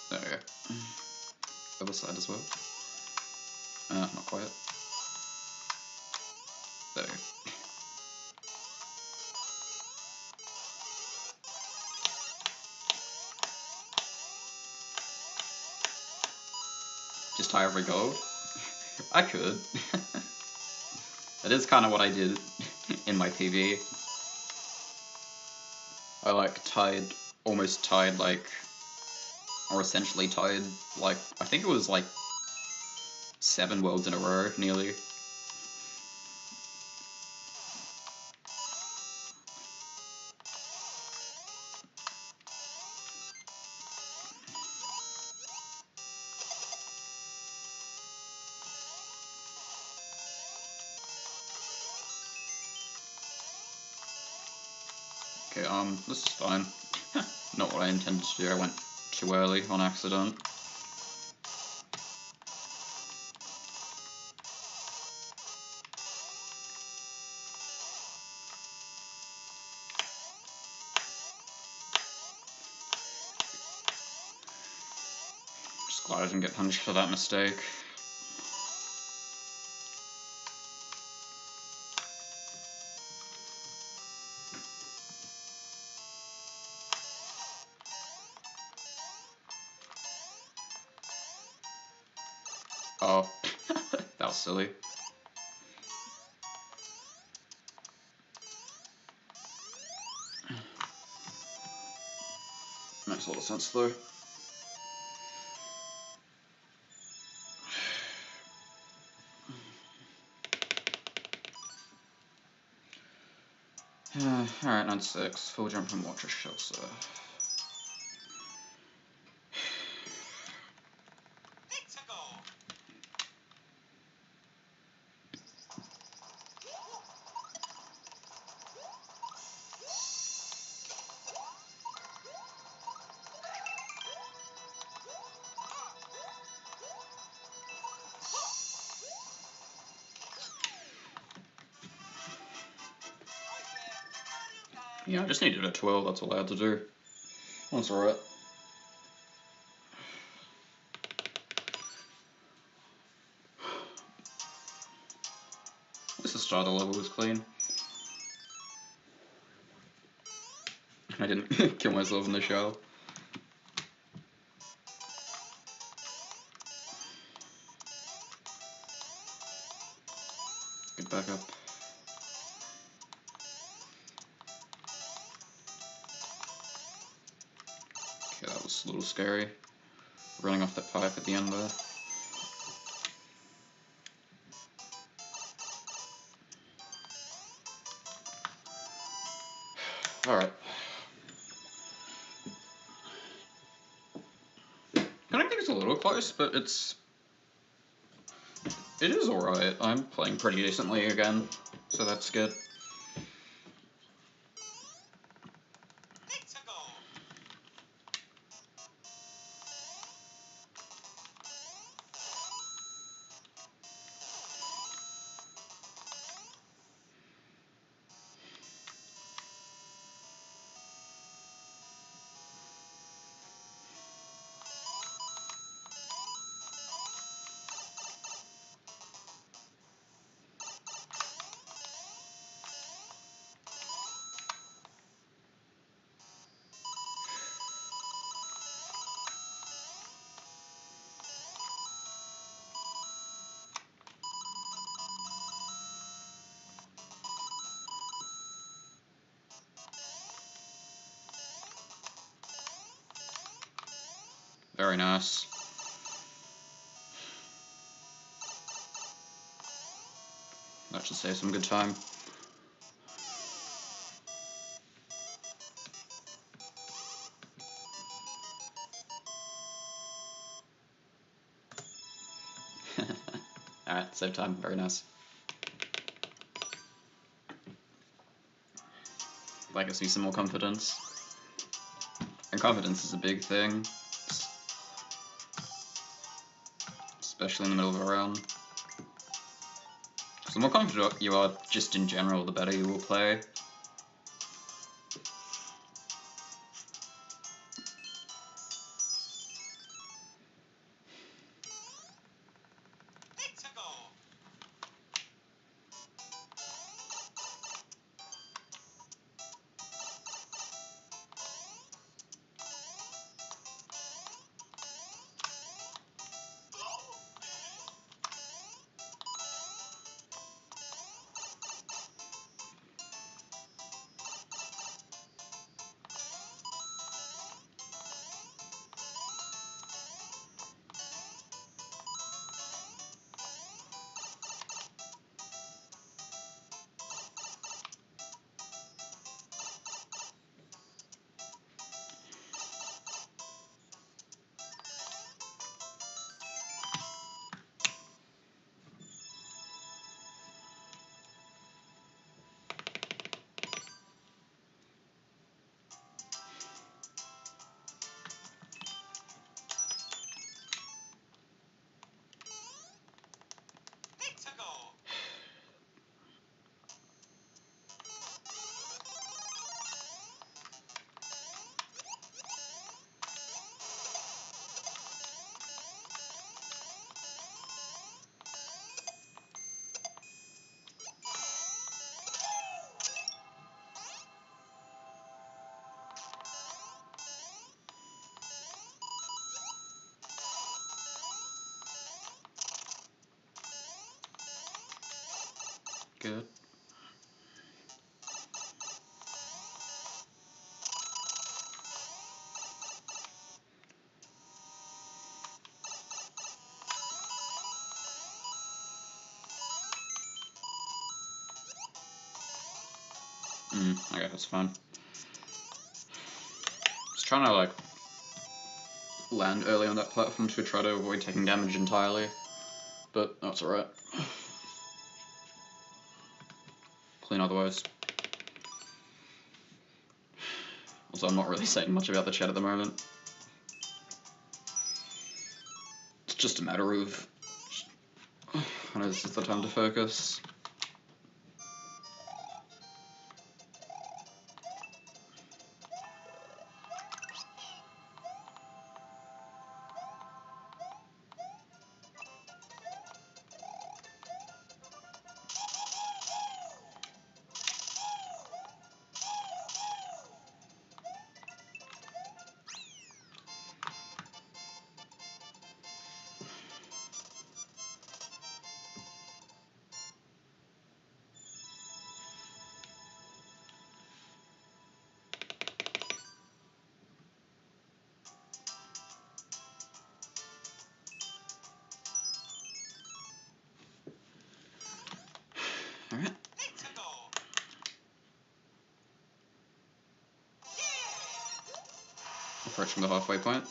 There we go. Other side as well. Not quite. There we go. Just tie every gold? I could. That is kind of what I did in my PV. I like almost tied like, or essentially tied like, I think it was like 7 worlds in a row, nearly. Okay, this is fine. Not what I intended to do, I went too early on accident. Just glad I didn't get punished for that mistake. Oh, that was silly. Makes a lot of sense though. Alright, 9-6. Full jump from Watcher Shelter. Yeah, I just needed a 12, that's all I had to do. That's alright. At least the start of the level was clean. I didn't kill myself in the shower. Get back up. Okay, that was a little scary. running off that pipe at the end there. Alright. I don't think it's a little close, but it is alright. I'm playing pretty decently again, so that's good. Very nice. That should save some good time. Alright, save time. Very nice. That gives me some more confidence. And confidence is a big thing. Especially in the middle of a round. So the more confident you are, just in general, the better you will play. Good. Okay, that's fine. Just trying to like land early on that platform to try to avoid taking damage entirely, but that's alright. Clean otherwise. Also, I'm not really saying much about the chat at the moment. It's just a matter of, I know this is the time to focus. Alright. Approaching the halfway point.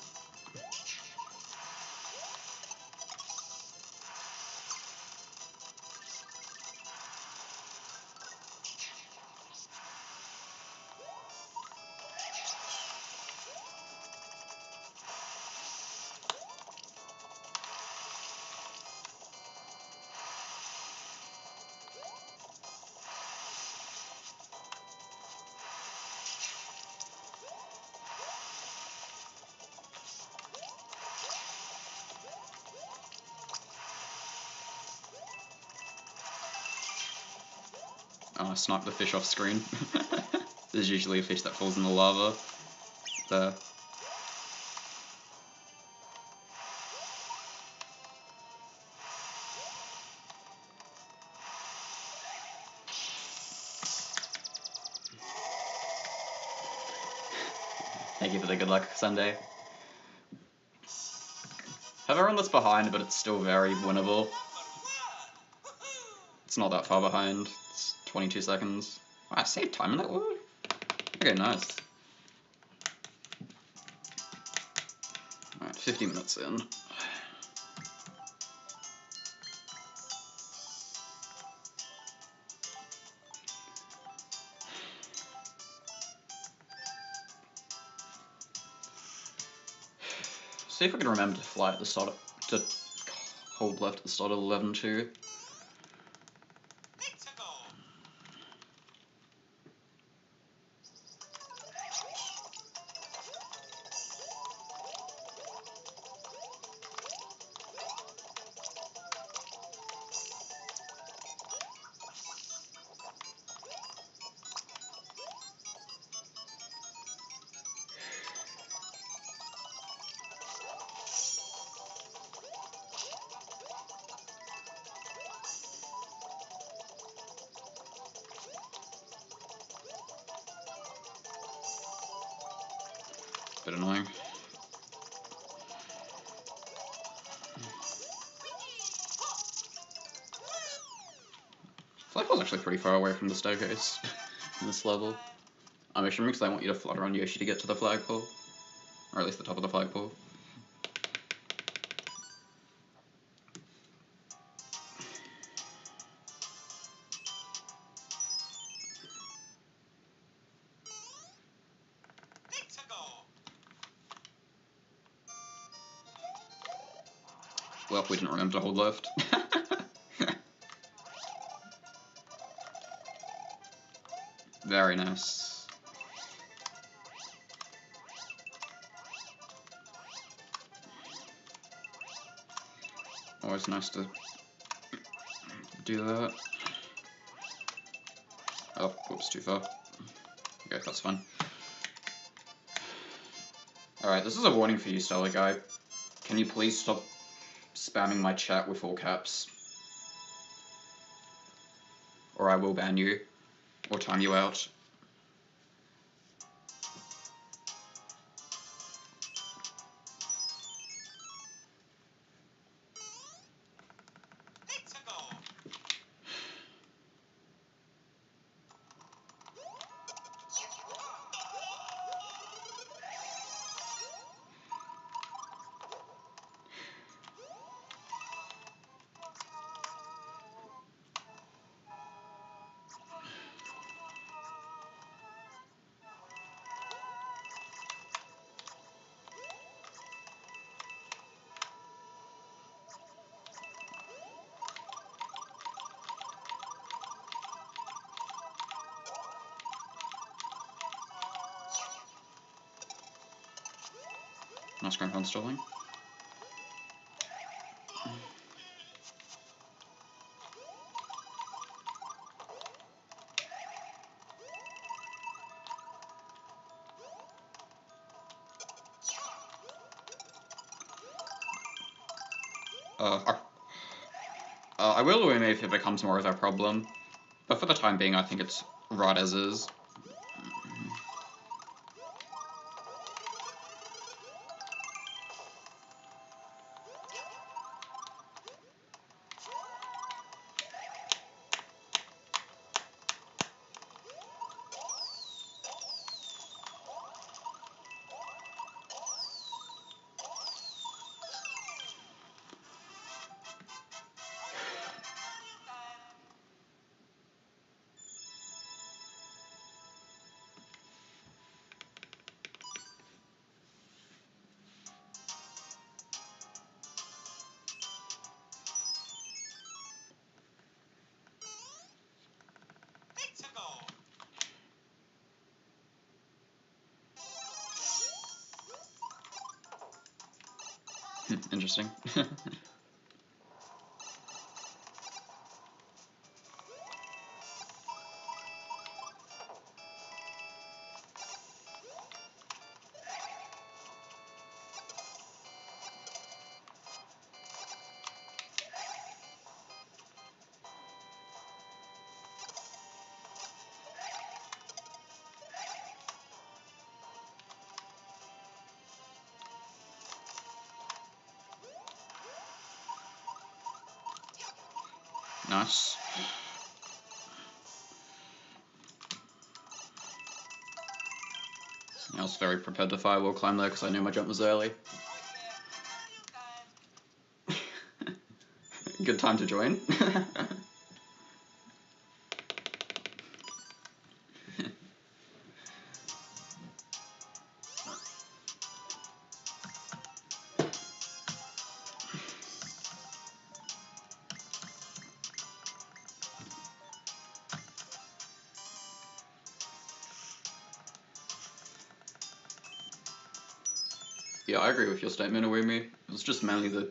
Oh, I sniped the fish off screen. There's usually a fish that falls in the lava. There. Thank you for the good luck, Sunday. Have a run that's behind, but it's still very winnable. It's not that far behind. It's 22 seconds. Wow, I saved time in that one? Okay, nice. Alright, 50 minutes in. See if I can remember to fly at the start of, to hold left at the start of 11-2. Bit annoying. Flagpole's actually pretty far away from the staircase in this level. I'm assuming because they want you to flutter on Yoshi to get to the flagpole. Or at least the top of the flagpole. Well, we didn't remember to hold left. Very nice. Always nice to do that. Oh, whoops, too far. Okay, that's fine. Alright, this is a warning for you, Stellar Guy. Can you please stop spamming my chat with all caps? Or I will ban you. Or time you out. Nice ground pound stalling. I will remove if it becomes more of a problem, but for the time being I think it's right as is. Interesting. Nice. I was very prepared to firewall climb there because I knew my jump was early. Good time to join. Yeah, I agree with your statement, Awumi. It was just mainly the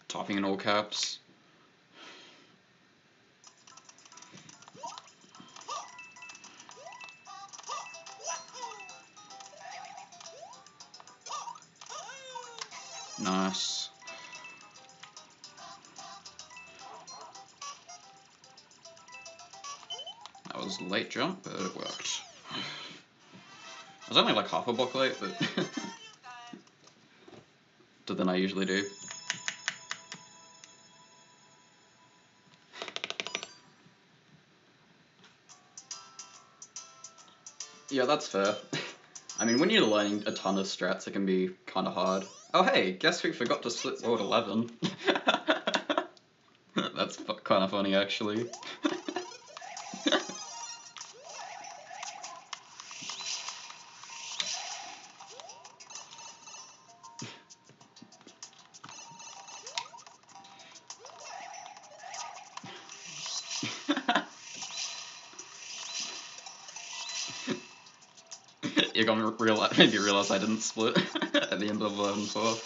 typing in all caps. Nice. That was a late jump, but it worked. I was only like half a block late, but than I usually do. Yeah, that's fair. I mean, when you're learning a ton of strats, it can be kind of hard. Oh hey, guess who forgot to split World 11? That's kind of funny, actually. You're gonna maybe realize I didn't split at the end of 11-4.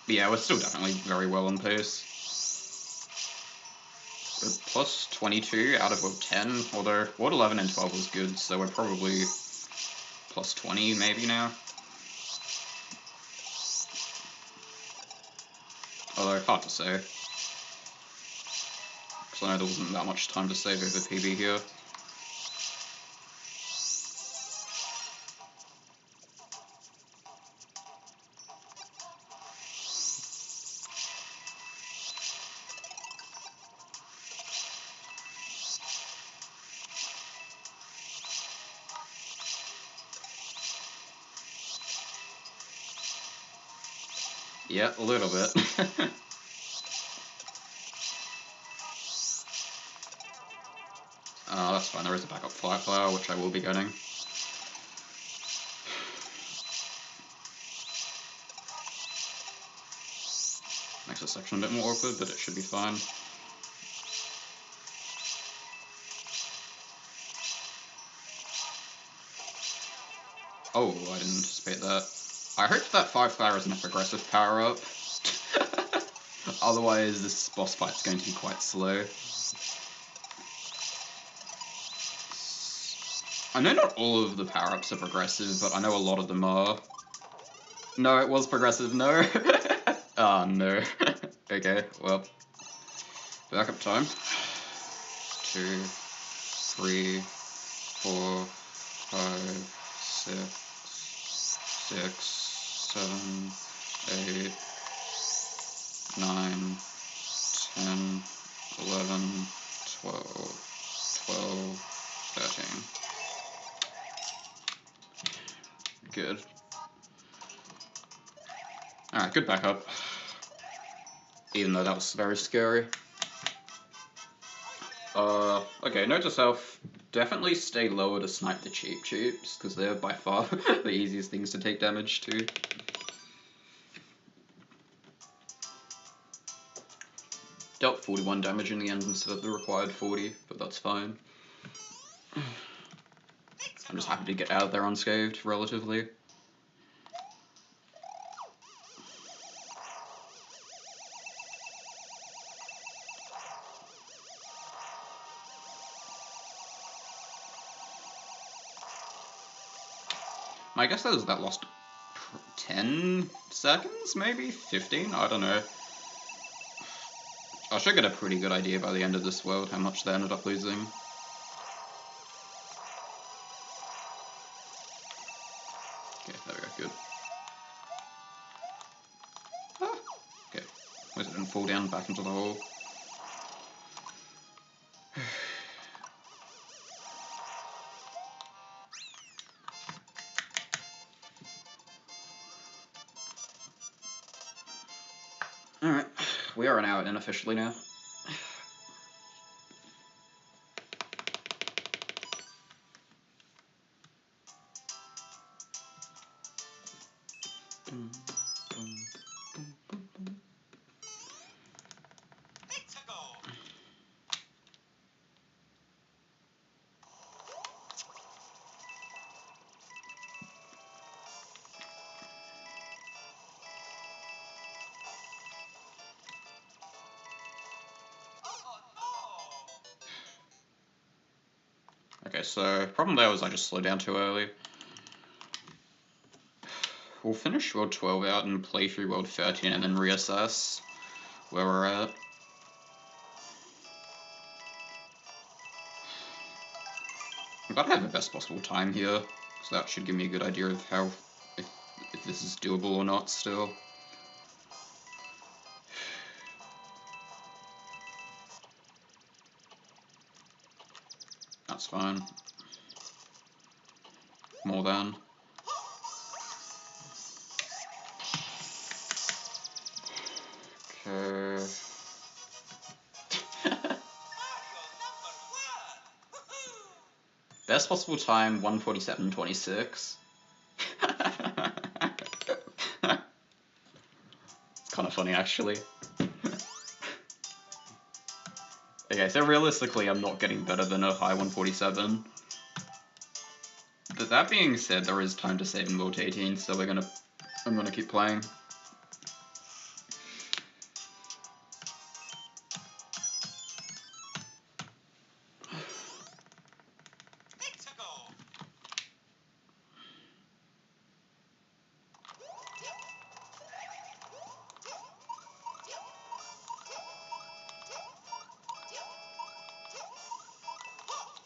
Yeah, we're still definitely very well on pace. We're plus 22 out of World 10, although World 11 and 12 was good, so we're probably plus 20 maybe now. Although, hard to say. Because I know there wasn't that much time to save over PB here. Yeah, a little bit. That's fine, there is a backup flight flower, which I will be getting. Makes this section a bit more awkward, but it should be fine. Oh, I didn't anticipate that. I hope that 5 flower isn't a progressive power-up. Otherwise, this boss fight's going to be quite slow. I know not all of the power-ups are progressive, but I know a lot of them are. No, it was progressive, no. Ah, no. Okay, well. Backup time. 2, 3, 4, 5, 6, 7, 8, 9, 10, 11, 12, 13. Good. Alright, good backup. Even though that was very scary. Okay, note to self, definitely stay lower to snipe the cheeps, because they're by far the easiest things to take damage to. Dealt 41 damage in the end instead of the required 40, but that's fine. I'm just happy to get out of there unscathed, relatively. I guess that lost 10 seconds, maybe? 15? I don't know. I should get a pretty good idea by the end of this world how much they ended up losing. Okay, there we go, good. Ah, okay, at least it didn't fall down back into the hole. Alright, we are an hour in officially now. Okay, so problem there was I just slowed down too early. We'll finish World 12 out and play through World 13 and then reassess where we're at. I'm glad I have the best possible time here, so that should give me a good idea of how, if this is doable or not still. That's fine. More than. Okay. Best possible time, 1:47.26. It's kind of funny, actually. Okay, so realistically, I'm not getting better than a high 1:47. But that being said, there is time to save in World 18, so I'm gonna keep playing.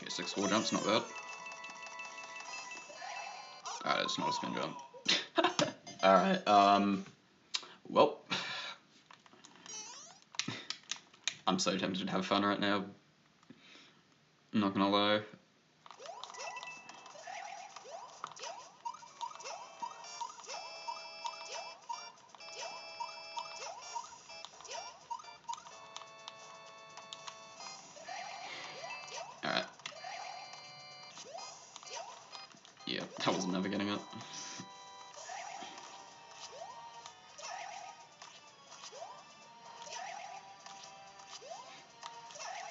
Okay, 6 wall jumps, not bad. It's not a spin jump. Alright, well. I'm so tempted to have fun right now. I'm not gonna lie. Alright. Yeah, I was never getting it.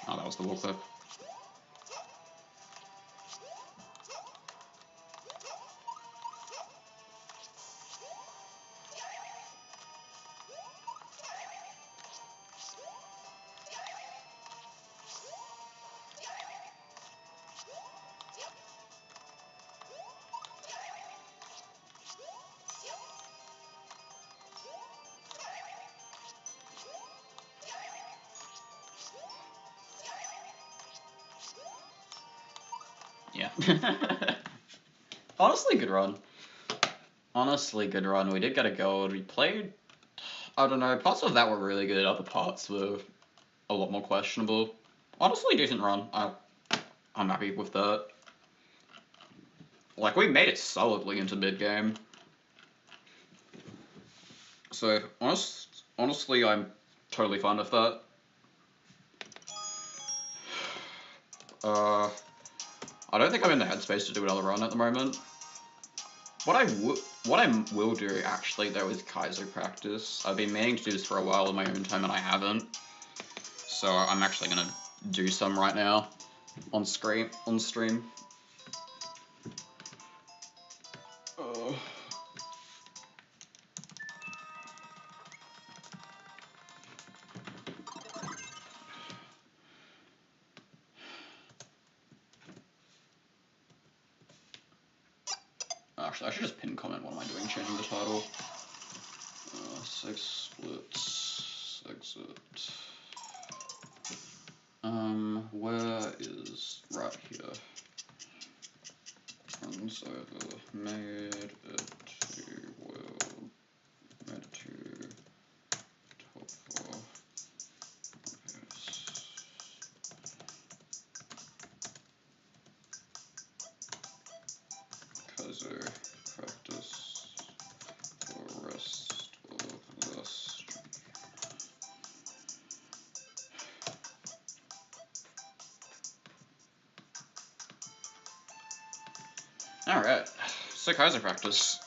Oh, that was the wall clip. Yeah. Honestly, good run. Honestly, good run. We did get a gold. We played... I don't know, parts of that were really good, other parts were a lot more questionable. Honestly, decent run. I'm happy with that. Like, we made it solidly into mid-game. So, honestly, I'm totally fine with that. I don't think I'm in the headspace to do another run at the moment. What I will do, actually, though, is Kaiser practice. I've been meaning to do this for a while in my own time, and I haven't. So I'm actually gonna do some right now on stream. Actually, I should just pin comment. What am I doing? Changing the title. 6 splits. Exit. Where is right here? Runs over. Made it to world. Made it to top 4. Kaiser practice for rest of the string. Alright, so Kaiser practice.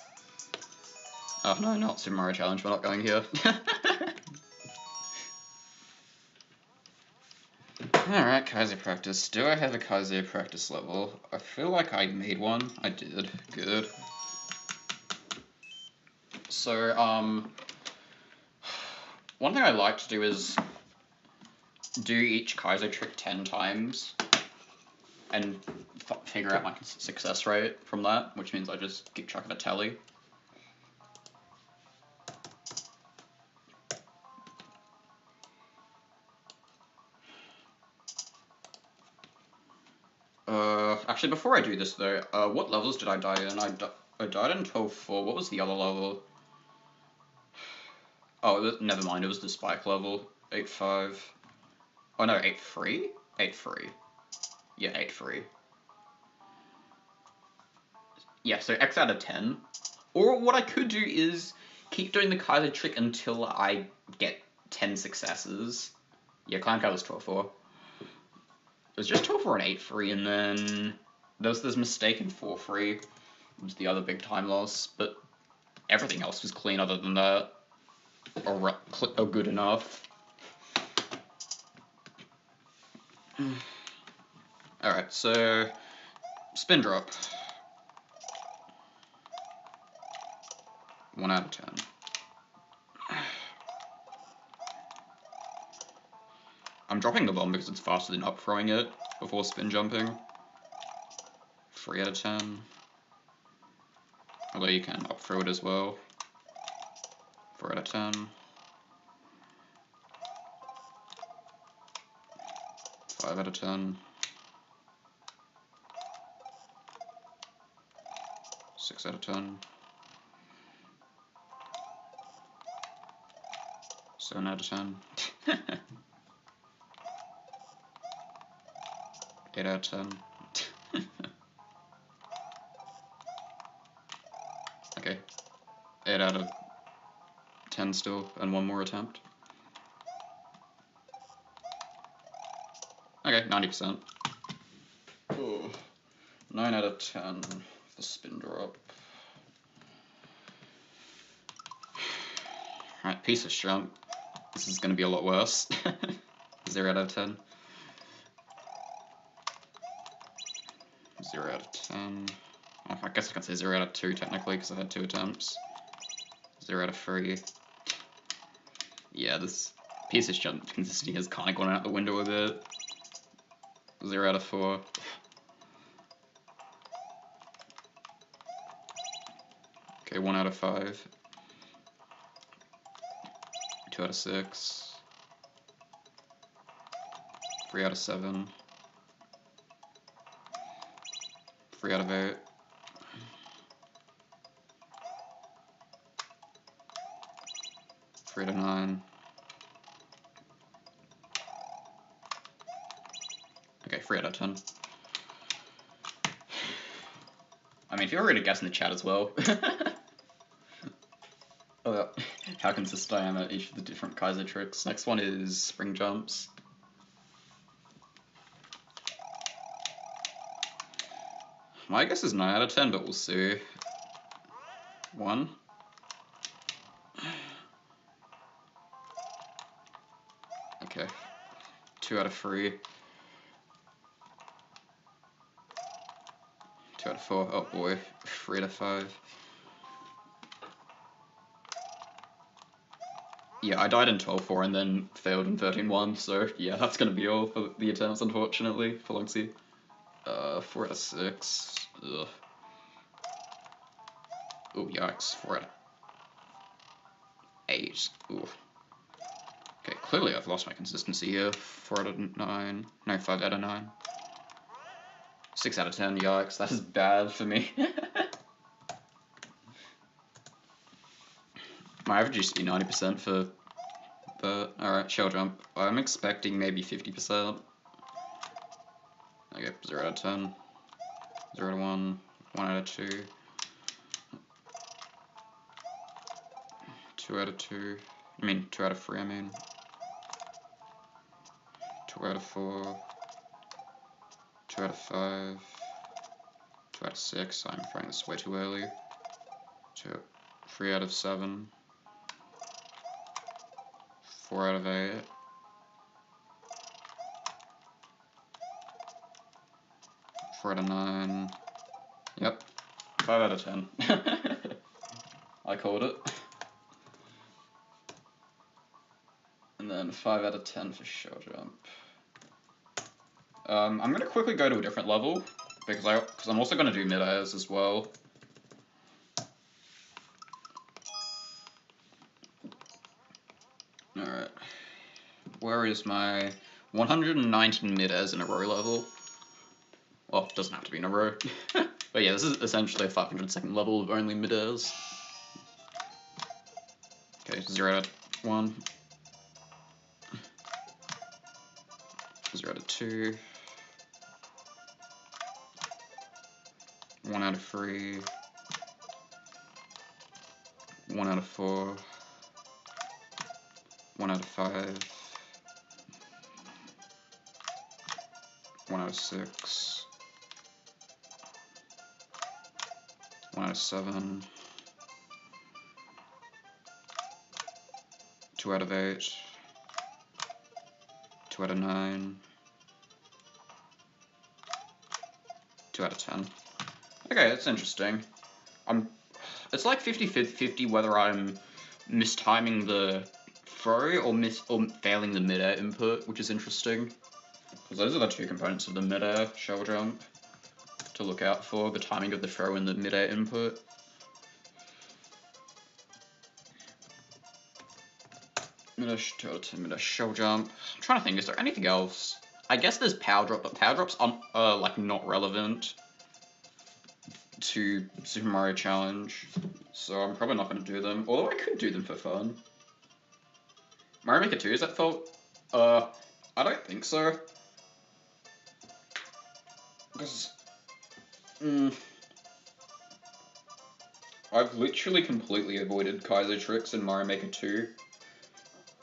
Oh no, not Super Mario Challenge, we're not going here. Alright, Kaiser practice. Do I have a Kaiser practice level? I feel like I made one. I did. Good. So, one thing I like to do is do each Kaiser trick 10 times and figure out my success rate from that, which means I just keep track of a tally. Actually, before I do this though, what levels did I die in? I died in 12-4. What was the other level? Oh, never mind. It was the spike level. 8-5. Oh no, 8-3? 8-3. Yeah, 8-3. Yeah, so X out of 10. Or what I could do is keep doing the Kaiser trick until I get 10 successes. Yeah, Clown Cat was 12-4. It was just 12-4 and 8-3, and then there was this mistake in 4-3. It was the other big time loss, but everything else was clean other than that. Or good enough. Alright, so spin drop. 1 out of 10. I'm dropping the bomb because it's faster than up throwing it before spin jumping. 3 out of 10. Although you can up throw it as well. 4 out of 10. 5 out of 10. 6 out of 10. 7 out of 10. 8 out of 10. Okay. 8 out of 10 still, and 1 more attempt. Okay, 90%. Ooh. 9 out of 10 for spin drop. Alright, pieces jump. This is going to be a lot worse. 0 out of 10. 0 out of 10. Oh, I guess I can say 0 out of 2 technically because I had 2 attempts. 0 out of 3. Yeah, this pieces jump consistency has kind of gone out the window a bit. 0 out of 4. Okay, 1 out of 5. 2 out of 6. 3 out of 7. 3 out of 8. 3 out of 9. Okay, 3 out of 10. I mean, feel free to guess in the chat as well. How consistent I am at each of the different Kaiser tricks. Next one is spring jumps. My guess is 9 out of 10, but we'll see. 1. Okay. 2 out of 3. 2 out of 4. Oh boy. 3 out of 5. Yeah, I died in 12-4 and then failed in 13-1, so yeah, that's gonna be all for the attempts, unfortunately, for Longseed. 4 out of 6. Ugh. Oh, yikes. 4 out of 8. Ooh. Okay, clearly I've lost my consistency here. 4 out of 9. No, 5 out of 9. 6 out of 10, yikes. That is bad for me. My average used to be 90% for the... Alright, shell jump. I'm expecting maybe 50%. Okay, 0 out of 10. 0 out of 1. 1 out of 2. 2 out of 2. I mean, 2 out of 3, I mean. 2 out of 4. 2 out of 5. 2 out of 6. I'm throwing this way too early. 3 out of 7. 4 out of 8. 4 out of 9. Yep. 5 out of 10. I called it. And then 5 out of 10 for shell jump. I'm going to quickly go to a different level, because I'm also going to do mid-airs as well. Alright. Where is my 119 mid-airs in a row level? Well, it doesn't have to be in a row. But yeah, this is essentially a 500-second level of only mid-airs. Okay, 0 out of 1. 0 out of 2. 1 out of 3. 1 out of 4. 1 out of 5. 1 out of 6. 1 out of 7. 2 out of 8. 2 out of 9. 2 out of 10. Okay, that's interesting. It's like 50-50 whether I'm mistiming the throw or failing the mid-air input, which is interesting. Because those are the two components of the mid-air shell jump to look out for, the timing of the throw and the mid-air input. Mid-air shell jump. I'm trying to think, is there anything else? I guess there's power drop, but power drops are like not relevant to Super Mario Challenge, so I'm probably not going to do them, although I could do them for fun. Mario Maker 2 is at fault? I don't think so. Because... I've literally completely avoided Kaiser tricks in Mario Maker 2,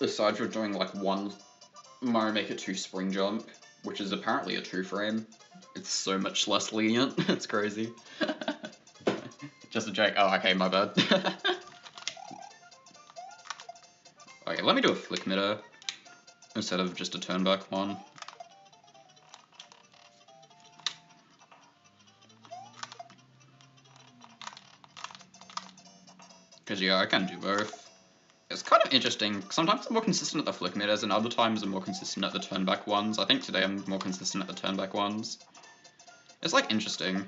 aside from doing like one Mario Maker 2 spring jump, which is apparently a 2-frame. It's so much less lenient, it's crazy. Just a joke. Oh, okay, my bad. Okay, let me do a flick mid-air instead of just a turn back one. Because yeah, I can do both. It's kind of interesting. Sometimes I'm more consistent at the flick mid-airs and other times I'm more consistent at the turn back ones. I think today I'm more consistent at the turn back ones. It's like interesting.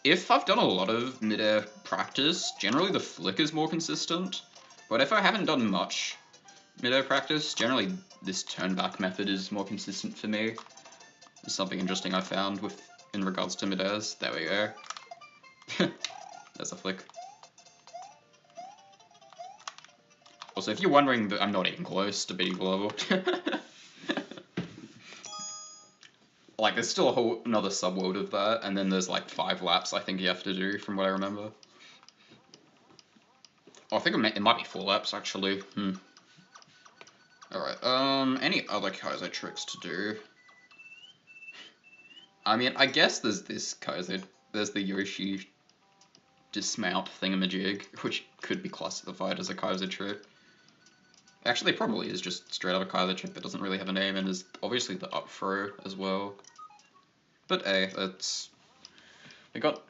If I've done a lot of mid-air practice, generally the flick is more consistent. But if I haven't done much mid-air practice, generally this turn-back method is more consistent for me. There's something interesting I found in regards to mid-airs. There we go. There's a flick. Also, if you're wondering, that I'm not even close to beating the level. Like, there's still another subworld of that, and then there's like 5 laps I think you have to do, from what I remember. Oh, I think it might be 4 laps, actually. Alright, any other Kaiser tricks to do? I mean, I guess there's this Kaiser, there's the Yoshi dismount thingamajig, which could be classified as a Kaiser trick. Actually, it probably is just straight up a Kaiser trick that doesn't really have a name and is obviously the up throw as well. But hey, that's... We got...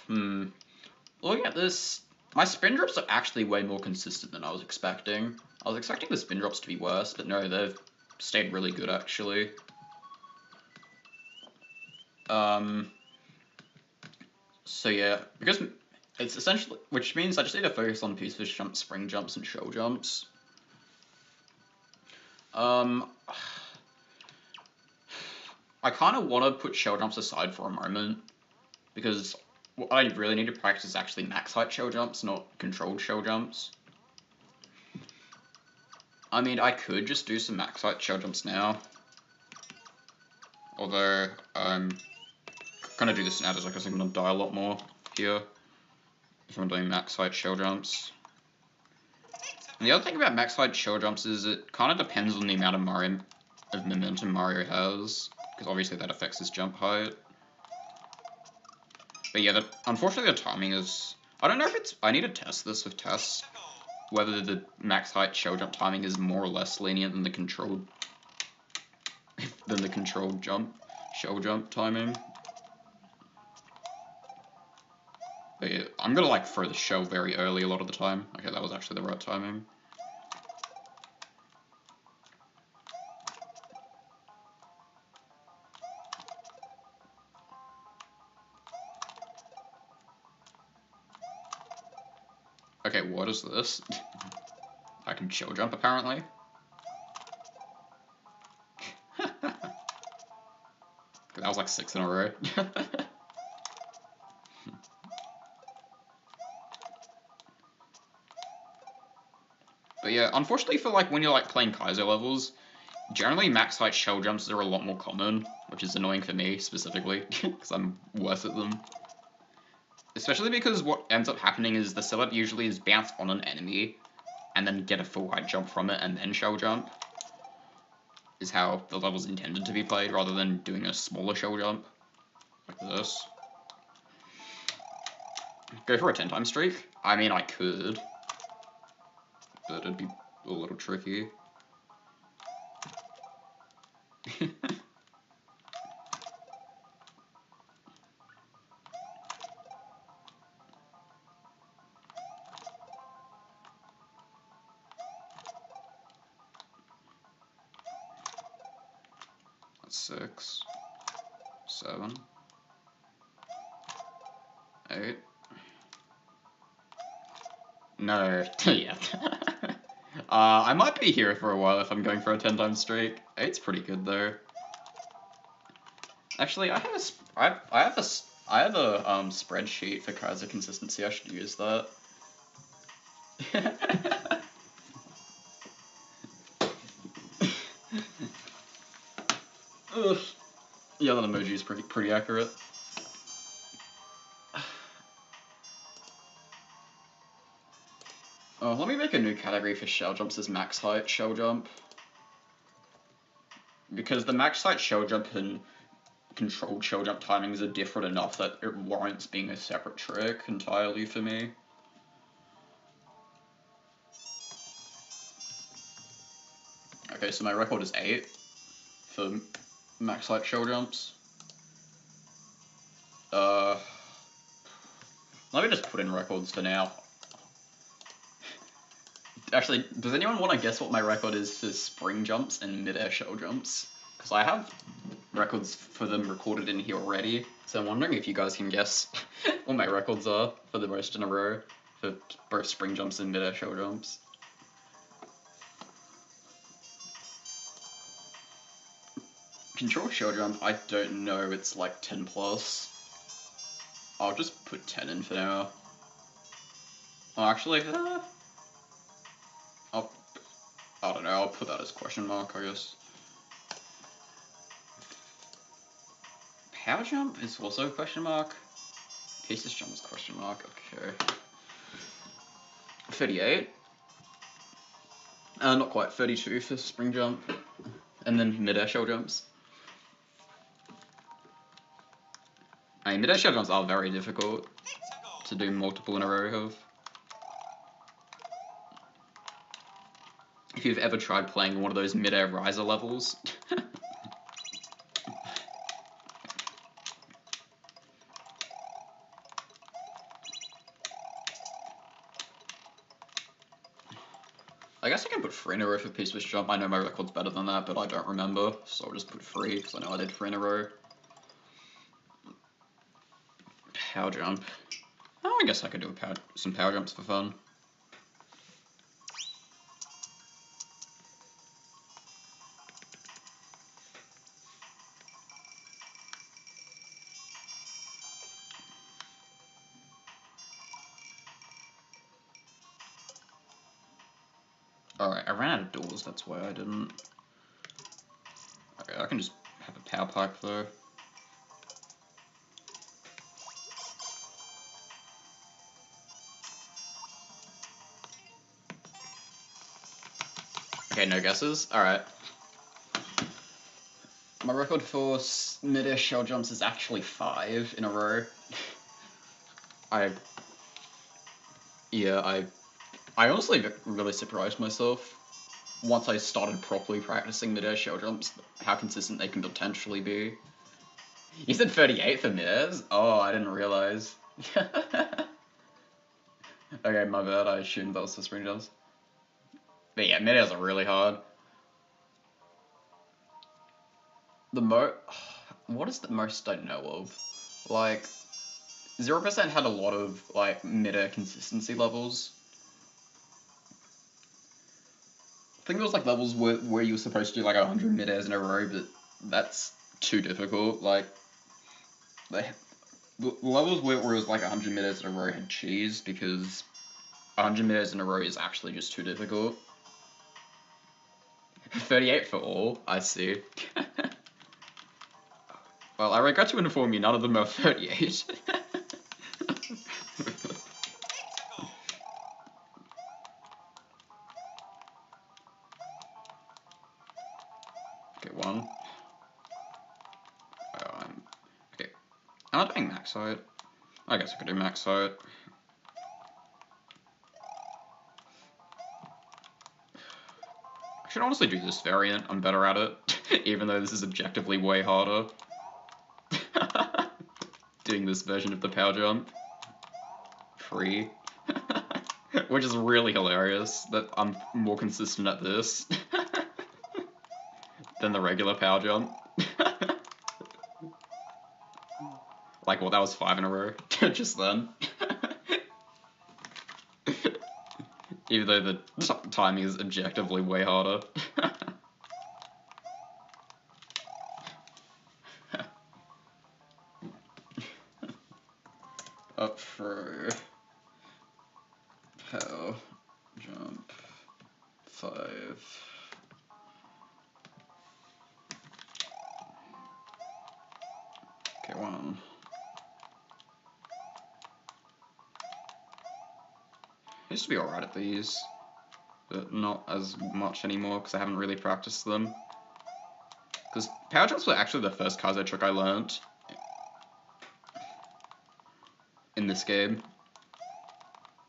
Looking at this, my spin drops are actually way more consistent than I was expecting. I was expecting the spin drops to be worse, but no, they've stayed really good actually. So yeah, because it's essentially, which means I just need to focus on piece fish jumps, spring jumps, and shell jumps. I kind of want to put shell jumps aside for a moment, because what I really need to practice is actually max height shell jumps, not controlled shell jumps. I mean, I could just do some max height shell jumps now, although I'm gonna do this now just because I'm gonna die a lot more here if I'm doing max height shell jumps. And the other thing about max height shell jumps is it kind of depends on the amount of momentum Mario has, because obviously that affects his jump height. But yeah, unfortunately the timing is... I don't know if it's... I need to test this with tests, whether the max height shell jump timing is more or less lenient than the controlled shell jump timing. But yeah, I'm gonna like throw the shell very early a lot of the time. Okay, that was actually the right timing. Okay, what is this? I can shell jump apparently. That was like 6 in a row. But yeah, unfortunately for like when you're like playing Kaiser levels, generally max height shell jumps are a lot more common, which is annoying for me specifically, because I'm worse at them. Especially because what ends up happening is the setup usually is bounce on an enemy, and then get a full height jump from it, and then shell jump. Is how the level's intended to be played, rather than doing a smaller shell jump, like this. Go for a 10-time streak? I mean, I could, but it'd be a little tricky. That's 6, 7, 8. No, yeah. I might be here for a while if I'm going for a 10-time streak. 8's pretty good though. Actually, I have a spreadsheet for Kaiser consistency. I should use that. Ugh. Yeah, that emoji is pretty accurate. Oh, let me make a new category for shell jumps as max height shell jump. Because the max height shell jump and controlled shell jump timings are different enough that it warrants being a separate trick entirely for me. Okay, so my record is 8 for max height shell jumps. Let me just put in records for now. Actually, does anyone want to guess what my record is for spring jumps and mid-air shell jumps? Because I have records for them recorded in here already, so I'm wondering if you guys can guess what my records are for the most in a row for both spring jumps and mid-air shell jumps. Control shell jump, I don't know, it's like 10 plus. I'll just put 10 in for now. Oh, actually, I don't know, I'll put that as question mark, I guess. Power jump is also a question mark. Pieces jump is question mark, okay. 38. Not quite, 32 for spring jump. And then mid-air shell jumps. I mean, mid-air shell jumps are very difficult to do multiple in a row of. if you've ever tried playing one of those mid-air riser levels. I guess I can put 3 in a row for P-switch jump. I know my record's better than that, but I don't remember, so I'll just put 3, because I know I did 3 in a row. Power jump. Oh, I guess I could do some power jumps for fun. Alright, I ran out of doors, that's why I didn't. Okay, I can just have a power pipe though. Okay, no guesses? Alright. My record for mid-air shell jumps is actually 5 in a row. I honestly really surprised myself once I started properly practicing mid-air shell jumps, how consistent they can potentially be. You said 38 for mid-airs? Oh, I didn't realize. Okay, my bad, I assumed that was for spring jumps. But yeah, mid-airs are really hard. What is the most I know of? Like, 0% had a lot of, like, mid-air consistency levels. I think there was, like, levels where you were supposed to do, like, 100 mid-airs in a row, but that's too difficult. Like, the levels where it was, like, 100 mid-airs in a row had cheese, because 100 mid-airs in a row is actually just too difficult. 38 for all, I see. Well, I regret to inform you, none of them are 38. Okay, 1. Okay. Am I doing max height? I guess I could do max height. I should honestly do this variant, I'm better at it, even though this is objectively way harder. Doing this version of the power jump. Free. Which is really hilarious, that I'm more consistent at this than the regular power jump. Like, well, that was 5 in a row, just then. Even though the timing is objectively way harder. Up throw. Power jump. 5. Okay, 1. I used to be alright at these, but not as much anymore because I haven't really practiced them. Because power jumps were actually the first Kaizo trick I learned in this game.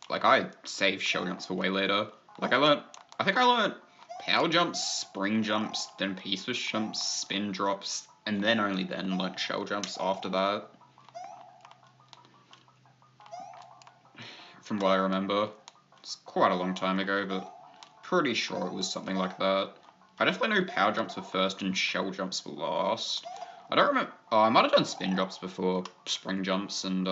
Like, I saved shell jumps for way later. Like, I think I learned power jumps, spring jumps, then P-switch jumps, spin drops, and then only then learned shell jumps after that. From what I remember. It's quite a long time ago, but pretty sure it was something like that. I definitely know power jumps were first and shell jumps were last. I don't remember. Oh, I might have done spin drops before spring jumps and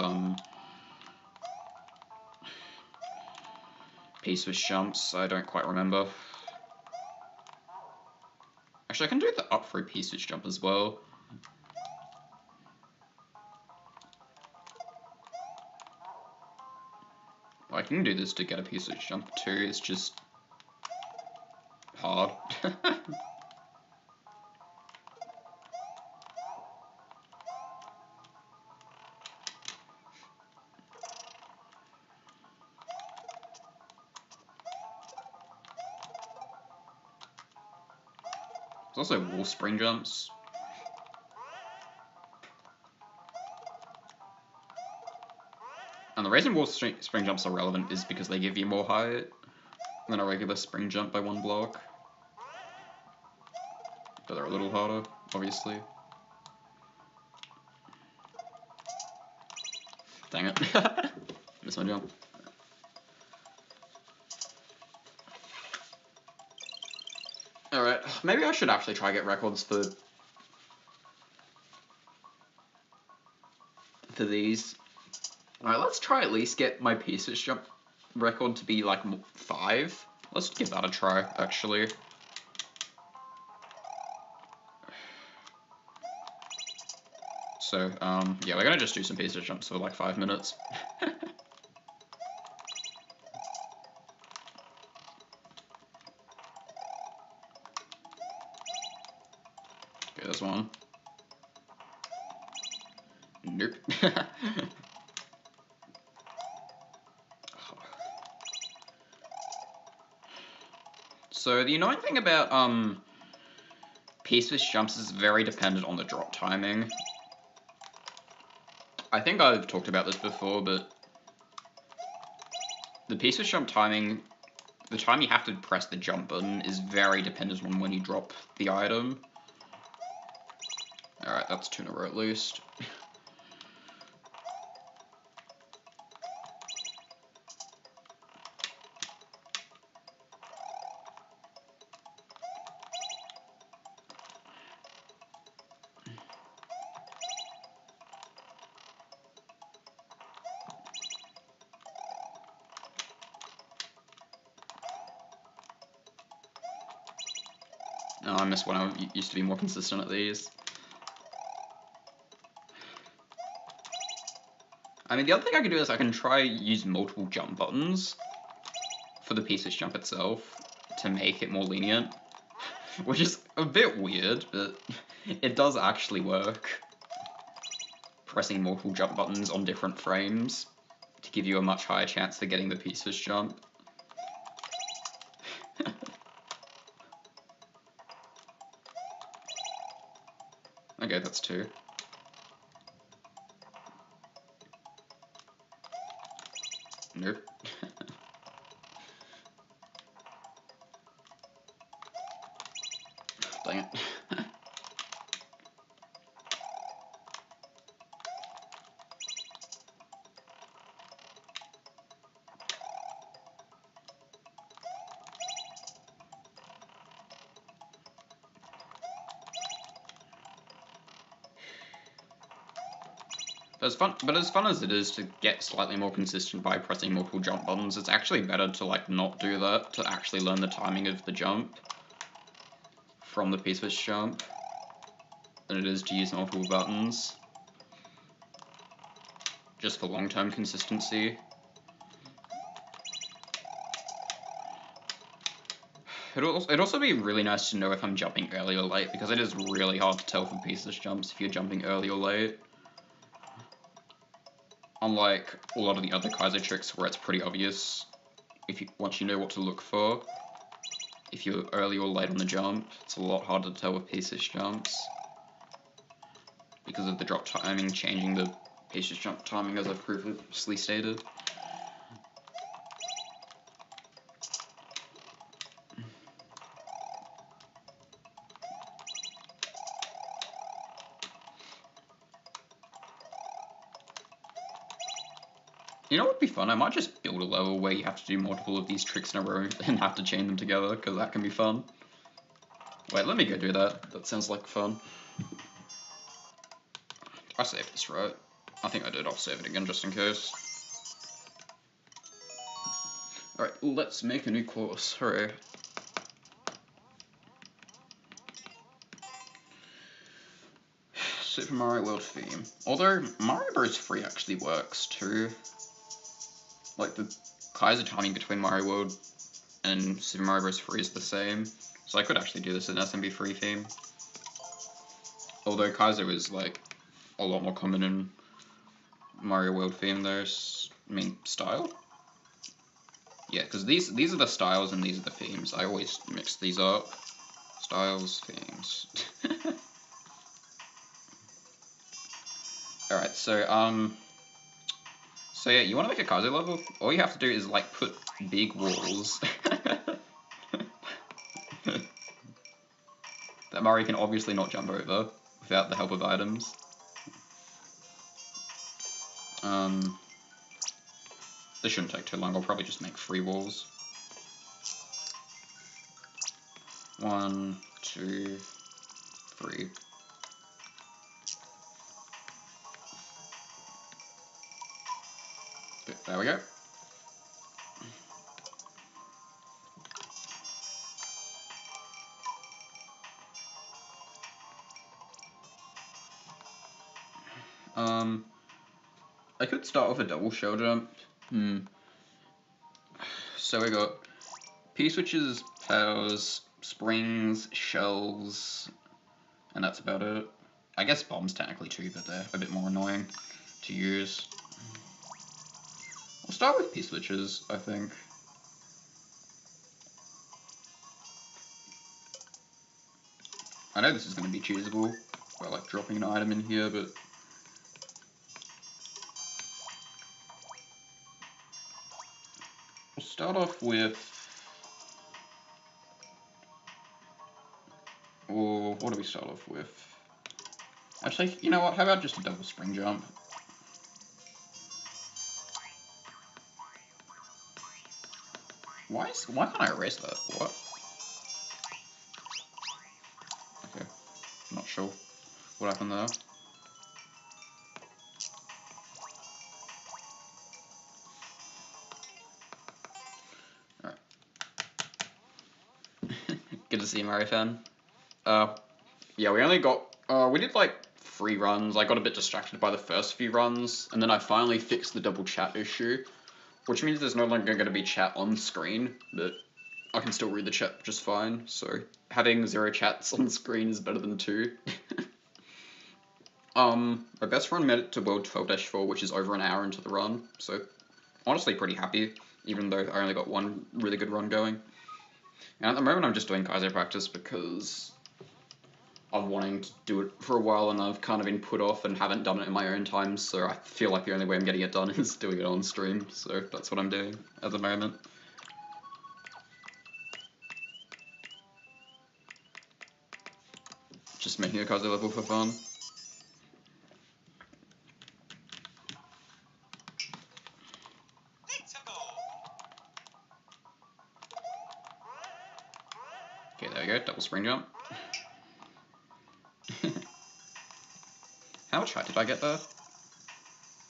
P-switch jumps. I don't quite remember. Actually, I can do the up through P-switch jump as well. I can do this to get a P-switch jump too. It's just hard. There's also wall spring jumps. And the reason wall spring jumps are relevant is because they give you more height than a regular spring jump by 1 block. but they're a little harder, obviously. Dang it. Missed my jump. Alright, maybe I should actually try to get records for these. Alright, let's try at least get my pieces jump record to be like 5. Let's give that a try, actually. So, yeah, we're gonna just do some pieces jumps for like 5 minutes. Okay, there's one. Nope. So the annoying thing about piece-fish jumps is very dependent on the drop timing. I think I've talked about this before, but the piece-fish jump timing, the time you have to press the jump button is very dependent on when you drop the item. Alright, that's 2 in a row at least. Oh, I missed when I used to be more consistent at these. I mean, the other thing I can do is I can try use multiple jump buttons for the piece-fish jump itself to make it more lenient, which is a bit weird, but it does actually work. Pressing multiple jump buttons on different frames to give you a much higher chance of getting the piece-fish jump. Okay, that's 2. Nope. Dang it. But as fun as it is to get slightly more consistent by pressing multiple jump buttons, it's actually better to like not do that, to actually learn the timing of the jump from the piece-fish jump than it is to use multiple buttons. Just for long-term consistency. It'd also be really nice to know if I'm jumping early or late, because it is really hard to tell for piece-fish jumps if you're jumping early or late. Unlike a lot of the other Kaiser tricks where it's pretty obvious once you know what to look for. If you're early or late on the jump, it's a lot harder to tell with piece-fish jumps. Because of the drop timing changing the piece-fish jump timing, as I've previously stated. You know what would be fun? I might just build a level where you have to do multiple of these tricks in a row and have to chain them together, because that can be fun. Wait, let me go do that. That sounds like fun. I saved this, right? I think I did. I'll save it again just in case. Alright, let's make a new course. Hooray. Super Mario World theme. Although, Mario Bros. 3 actually works too. Like, the Kaiser timing between Mario World and Super Mario Bros. 3 is the same. So I could actually do this in SMB3 theme. Although Kaiser is, like, a lot more common in Mario World theme, style? Yeah, because these are the styles and these are the themes. I always mix these up. Styles, themes. Alright, so yeah, you want to make a Kaiser level? All you have to do is, like, put big walls. That that Mario can obviously not jump over without the help of items. This shouldn't take too long, I'll probably just make 3 walls. 1, 2, 3. There we go. I could start with a double shell jump. So we got P-switches, powers, springs, shells, and that's about it. I guess bombs technically too, but they're a bit more annoying to use. We'll start with P-switches, I think. I know this is going to be choosable by like dropping an item in here, but we'll start off with, or what do we start off with? Actually, you know what, how about just a double spring jump? Why can't I erase that? What? Okay, not sure what happened there. Alright. Good to see you, Mario fan. Yeah, we only got, we did like 3 runs. I got a bit distracted by the first few runs, and then I finally fixed the double chat issue, which means there's no longer going to be chat on screen, but I can still read the chat just fine, so having 0 chats on screen is better than 2. My best run made it to World 12-4, which is over an hour into the run, so honestly pretty happy, even though I only got 1 really good run going. And at the moment I'm just doing Kaiser practice because I've wanting to do it for a while and I've kind of been put off and haven't done it in my own time, so I feel like the only way I'm getting it done is doing it on stream, so that's what I'm doing at the moment. Just making a Kaiser level for fun. Okay, there we go, double spring jump. How much height did I get there?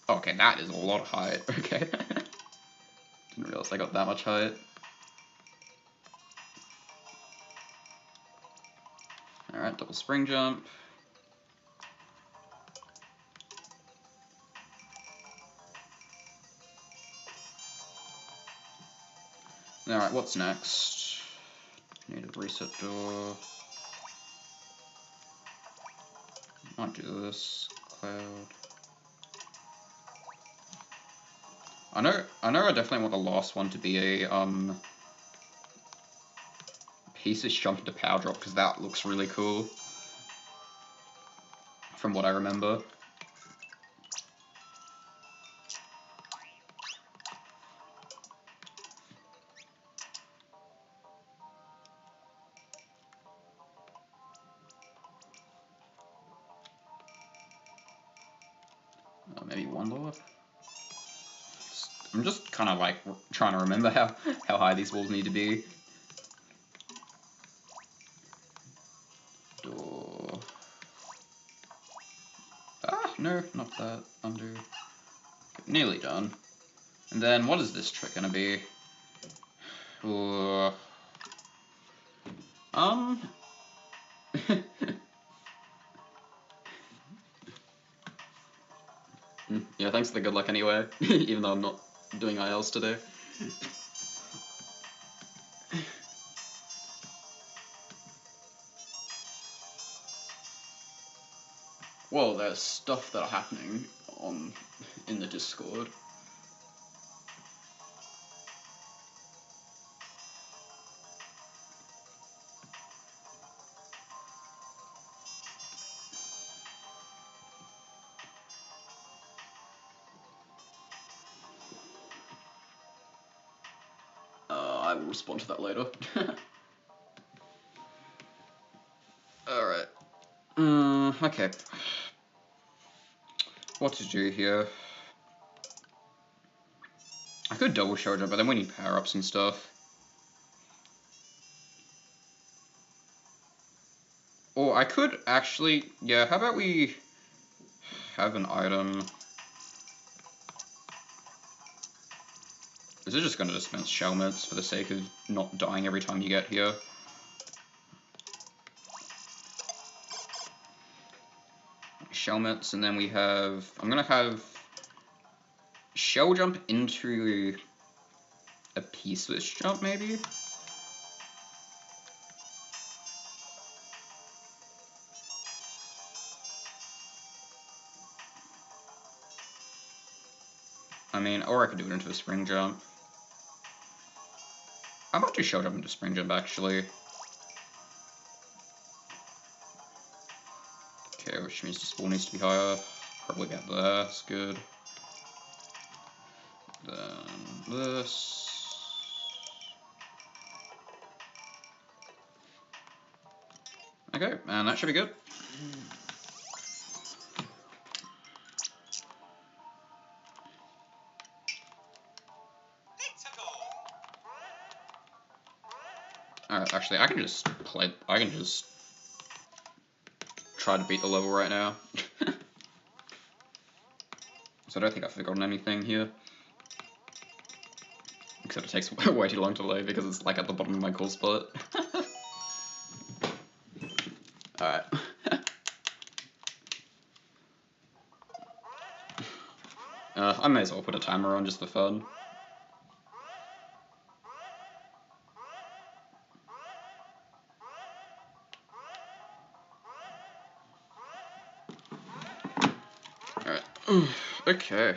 Oh, okay, that is a lot of height, okay. Didn't realize I got that much height. Alright, double spring jump. Alright, what's next? Need a reset door. Might do this. Cloud. I know I definitely want the last one to be a pieces jump into power drop because that looks really cool. From what I remember. Maybe 1 lower? I'm just kind of like trying to remember how high these walls need to be. Door. Ah, no, not that. Undo. Nearly done. And then what is this trick gonna be? Yeah, thanks for the good luck anyway, even though I'm not doing IELTS today. Well, there's stuff that are happening in the Discord. I will respond to that later. Alright. Okay. What to do here? I could double show jump, but then we need power-ups and stuff. Or I could actually, yeah, how about we have an item. This is just going to dispense shelmets for the sake of not dying every time you get here. Shelmets, and then we have, I'm going to have shell jump into a piece-less jump, maybe? I mean, or I could do it into a spring jump. I might do shell jump into spring jump, actually. Okay, which means the spool needs to be higher. Probably get there, that's good. Then this. Okay, and that should be good. Alright, actually, I can just try to beat the level right now. So I don't think I've forgotten anything here. Except it takes way too long to load because it's like at the bottom of my call spot. Alright. I may as well put a timer on just for fun. Alright. Okay.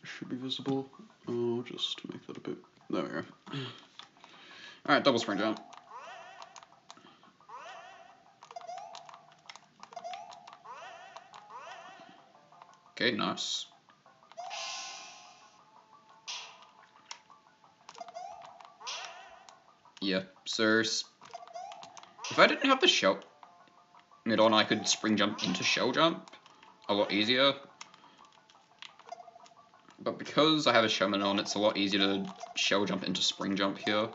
Should be visible. I'll just make that a bit. There we go. Alright, double spring jump. Okay, nice. Yeah, so if I didn't have the shell mid on, I could spring jump into shell jump a lot easier. But because I have a shellman on, it's a lot easier to shell jump into spring jump here.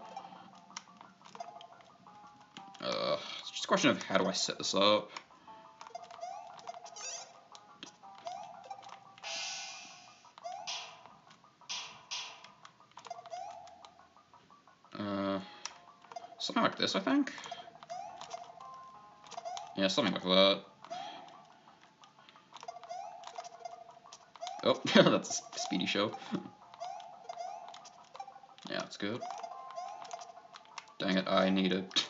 It's just a question of how do I set this up. Something like this, I think. Yeah, something like that. Oh, that's a speedy show. Yeah, that's good. Dang it, I need it.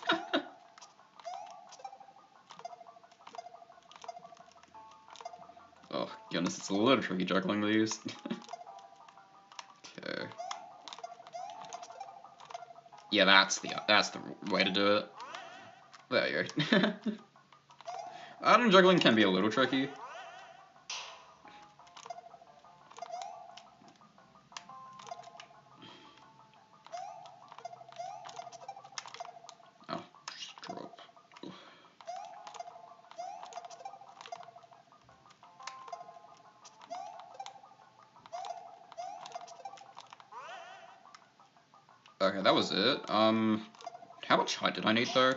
Oh, goodness, it's a little tricky juggling these. Okay. Yeah, that's the way to do it. There you go. Item juggling can be a little tricky. Oh, just drop. Okay, that was it. How much height did I need though?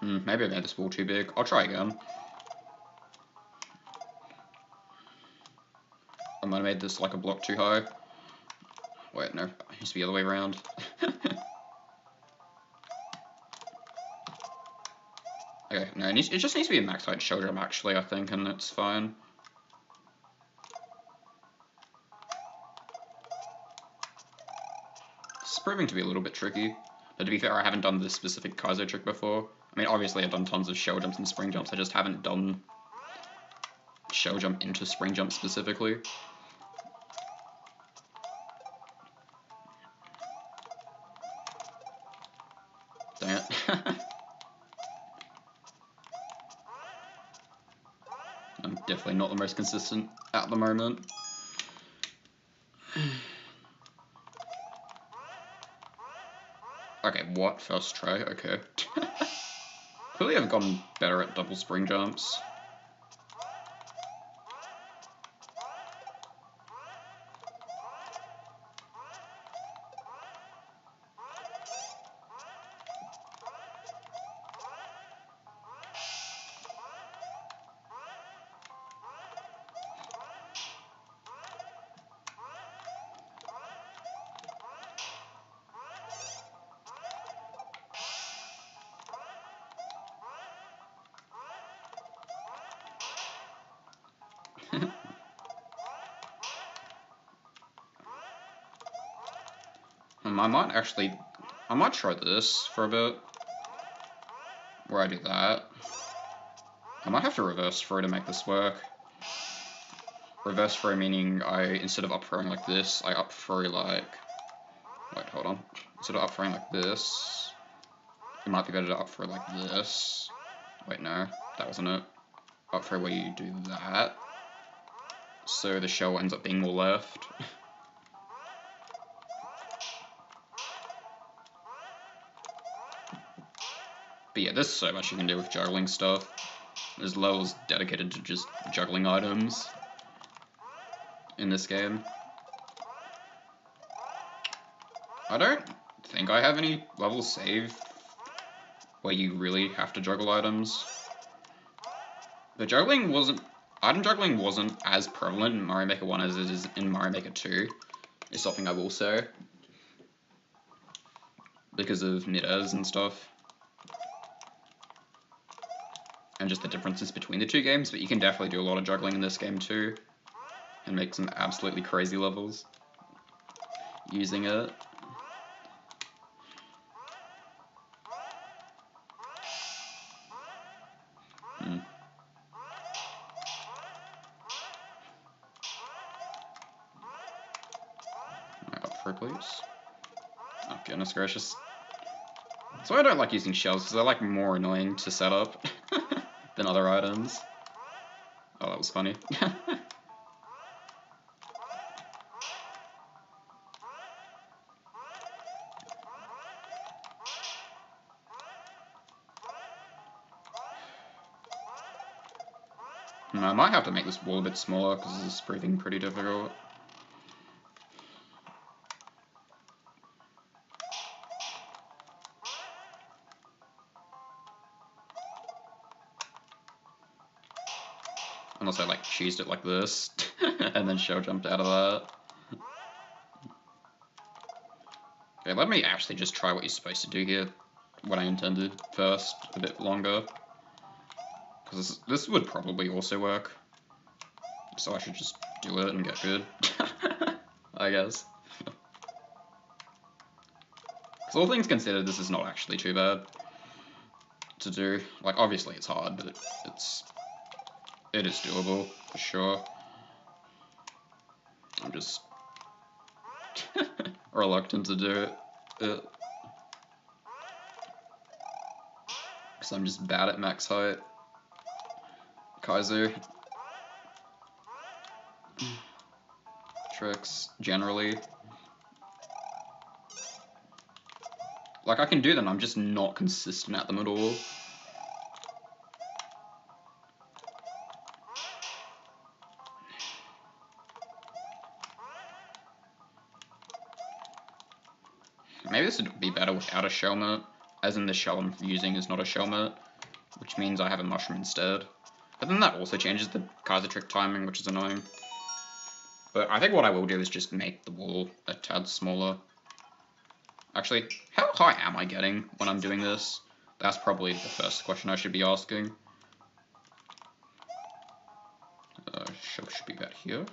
Maybe I made this wall too big. I'll try again. I might have made this like a block too high. Wait, no, it needs to be the other way around. Okay, no, it just needs to be a max height shell jump actually, I think, and it's fine. It's proving to be a little bit tricky, but to be fair, I haven't done this specific Kaizo trick before. I mean, obviously I've done tons of shell jumps and spring jumps, I just haven't done shell jump into spring jump specifically. Dang it. I'm definitely not the most consistent at the moment. Okay, what? First try? Okay. Clearly I've gotten better at double spring jumps. I might try this for a bit, where I do that. I might have to reverse throw to make this work. Reverse throw meaning instead of up throwing like this, I up throw like, wait, hold on. Instead of up throwing like this, it might be better to up throw like this. Wait, no, that wasn't it. Up throw where you do that, so the shell ends up being more left. But yeah, there's so much you can do with juggling stuff. There's levels dedicated to just juggling items in this game. I don't think I have any levels saved where you really have to juggle items. The item juggling wasn't as prevalent in Mario Maker 1 as it is in Mario Maker 2, is something I will say. Because of mid-airs and stuff. And just the differences between the two games, but you can definitely do a lot of juggling in this game too. And make some absolutely crazy levels using it. Up throw, please. Oh, goodness gracious. So I don't like using shells, because they're like more annoying to set up than other items. Oh, that was funny. I might have to make this wall a bit smaller, because this is proving pretty difficult. Unless I like cheesed it like this, and then shell jumped out of that. Okay, let me actually just try what you're supposed to do here, what I intended first, a bit longer. Because this would probably also work. So I should just do it and get good, I guess. Because all things considered, this is not actually too bad to do. Like, obviously it's hard, but it is doable, for sure. I'm just reluctant to do it. Because I'm just bad at max height. Kaiser. Tricks, generally. Like, I can do them, I'm just not consistent at them at all. Maybe this would be better without a shellmet, as in the shell I'm using is not a shellmet, which means I have a mushroom instead. But then that also changes the Kaiser trick timing, which is annoying. But I think what I will do is just make the wall a tad smaller. Actually, how high am I getting when I'm doing this? That's probably the first question I should be asking. Shell should be about here.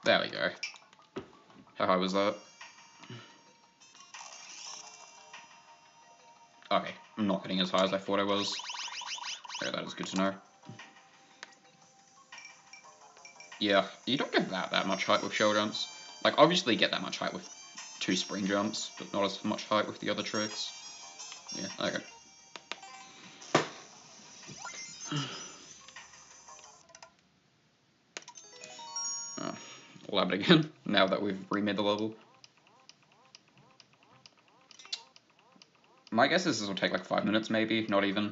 There we go. How high was that? Okay, I'm not getting as high as I thought I was. Okay, that is good to know. Yeah, you don't get that much height with shell jumps. Like, obviously you get that much height with 2 spring jumps, but not as much height with the other tricks. Yeah, okay. We'll have it again, now that we've remade the level. My guess is this will take like 5 minutes, maybe, not even.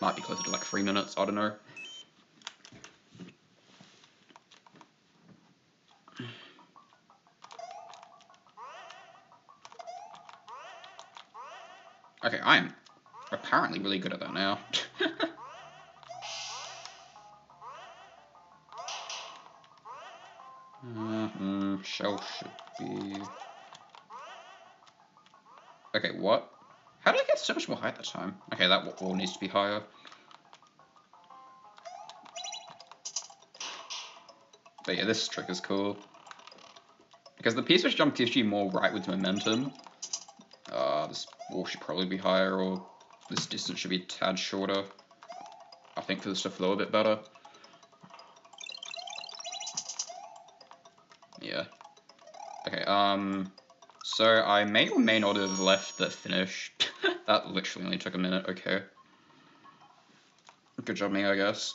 Might be closer to like 3 minutes, I don't know. Okay, I am apparently really good at that now. Shell should be... Okay, what? How did I get so much more height that time? Okay, that wall needs to be higher. But yeah, this trick is cool. Because the P-switch jump gives you more rightwards momentum. This wall should probably be higher, or this distance should be a tad shorter. I think for this to flow a bit better. Yeah. Okay, so I may or may not have left the finish. That literally only took a minute, okay. Good job me, I guess.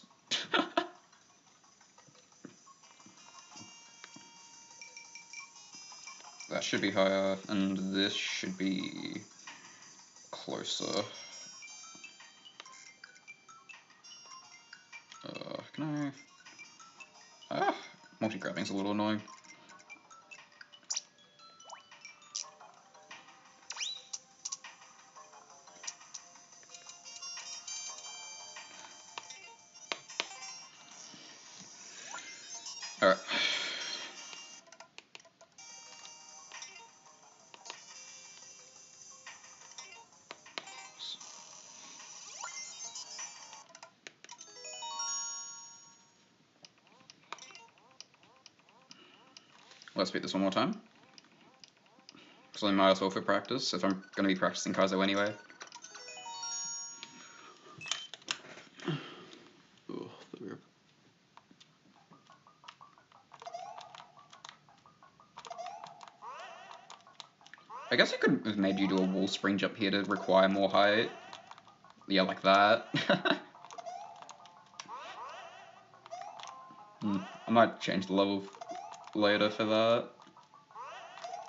That should be higher, and this should be closer. Can I... multi-grabbing's a little annoying. Alright. Let's beat this one more time. Because I might as well for practice, if I'm going to be practicing Kaizo anyway. I guess I could have made you do a wall spring jump here to require more height. Yeah, like that. I might change the level later for that.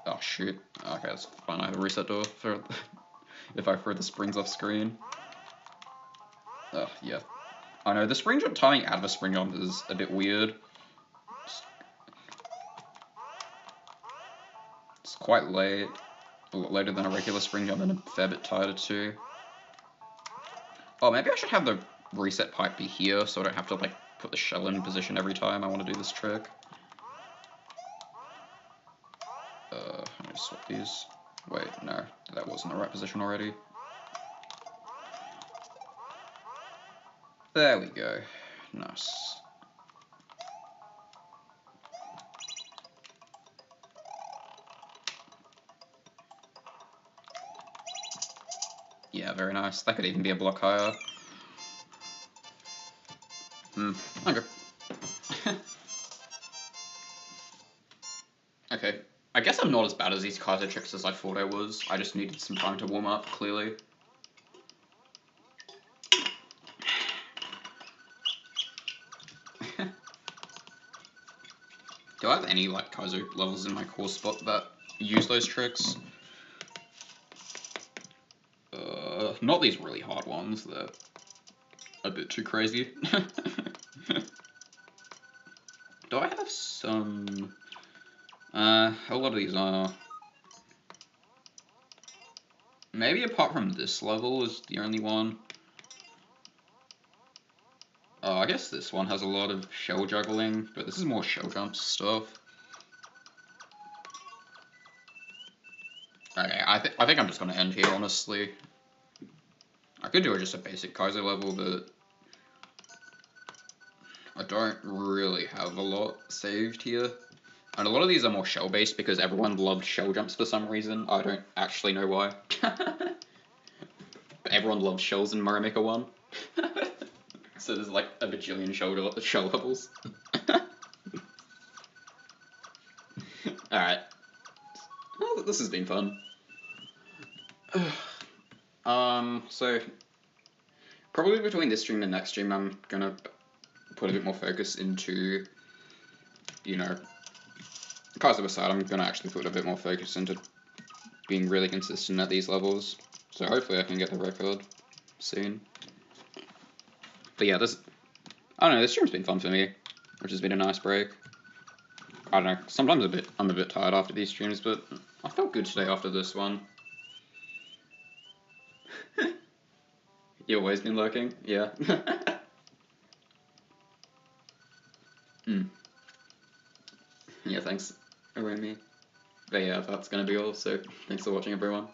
Oh shoot. Okay, that's fine. I have a reset door for if I throw the springs off screen. Yeah. I know, the spring jump timing out of a spring jump is a bit weird. It's quite late. A lot later than a regular spring jump and a fair bit tighter too. Oh, maybe I should have the reset pipe be here so I don't have to like put the shell in position every time I want to do this trick. Let me swap these. Wait, no, that wasn't the right position already. There we go. Nice. Yeah, very nice. That could even be a block higher. Okay. Okay. I guess I'm not as bad as these Kaizo tricks as I thought I was. I just needed some time to warm up, clearly. Do I have any like Kaizo levels in my core spot that use those tricks? Not these really hard ones, they're a bit too crazy. Do I have some... a lot of these are... Maybe apart from this level is the only one. I guess this one has a lot of shell juggling, but this is more shell jump stuff. Okay, I think I'm just gonna end here, honestly. I could do just a basic Kaizo level, but I don't really have a lot saved here. And a lot of these are more shell based because everyone loved shell jumps for some reason. I don't actually know why. But everyone loved shells in Mario Maker 1. So there's like a bajillion shell levels. Alright. Well, this has been fun. So probably between this stream and next stream, I'm gonna put a bit more focus into, you know, Kaizo aside, I'm gonna actually put a bit more focus into being really consistent at these levels. So hopefully I can get the record soon. But yeah, I don't know, this stream's been fun for me, which has been a nice break. I don't know, sometimes I'm a bit tired after these streams, but I felt good today after this one. You always been lurking? Yeah. Yeah, thanks, Remy. But yeah, that's gonna be all, so thanks for watching, everyone.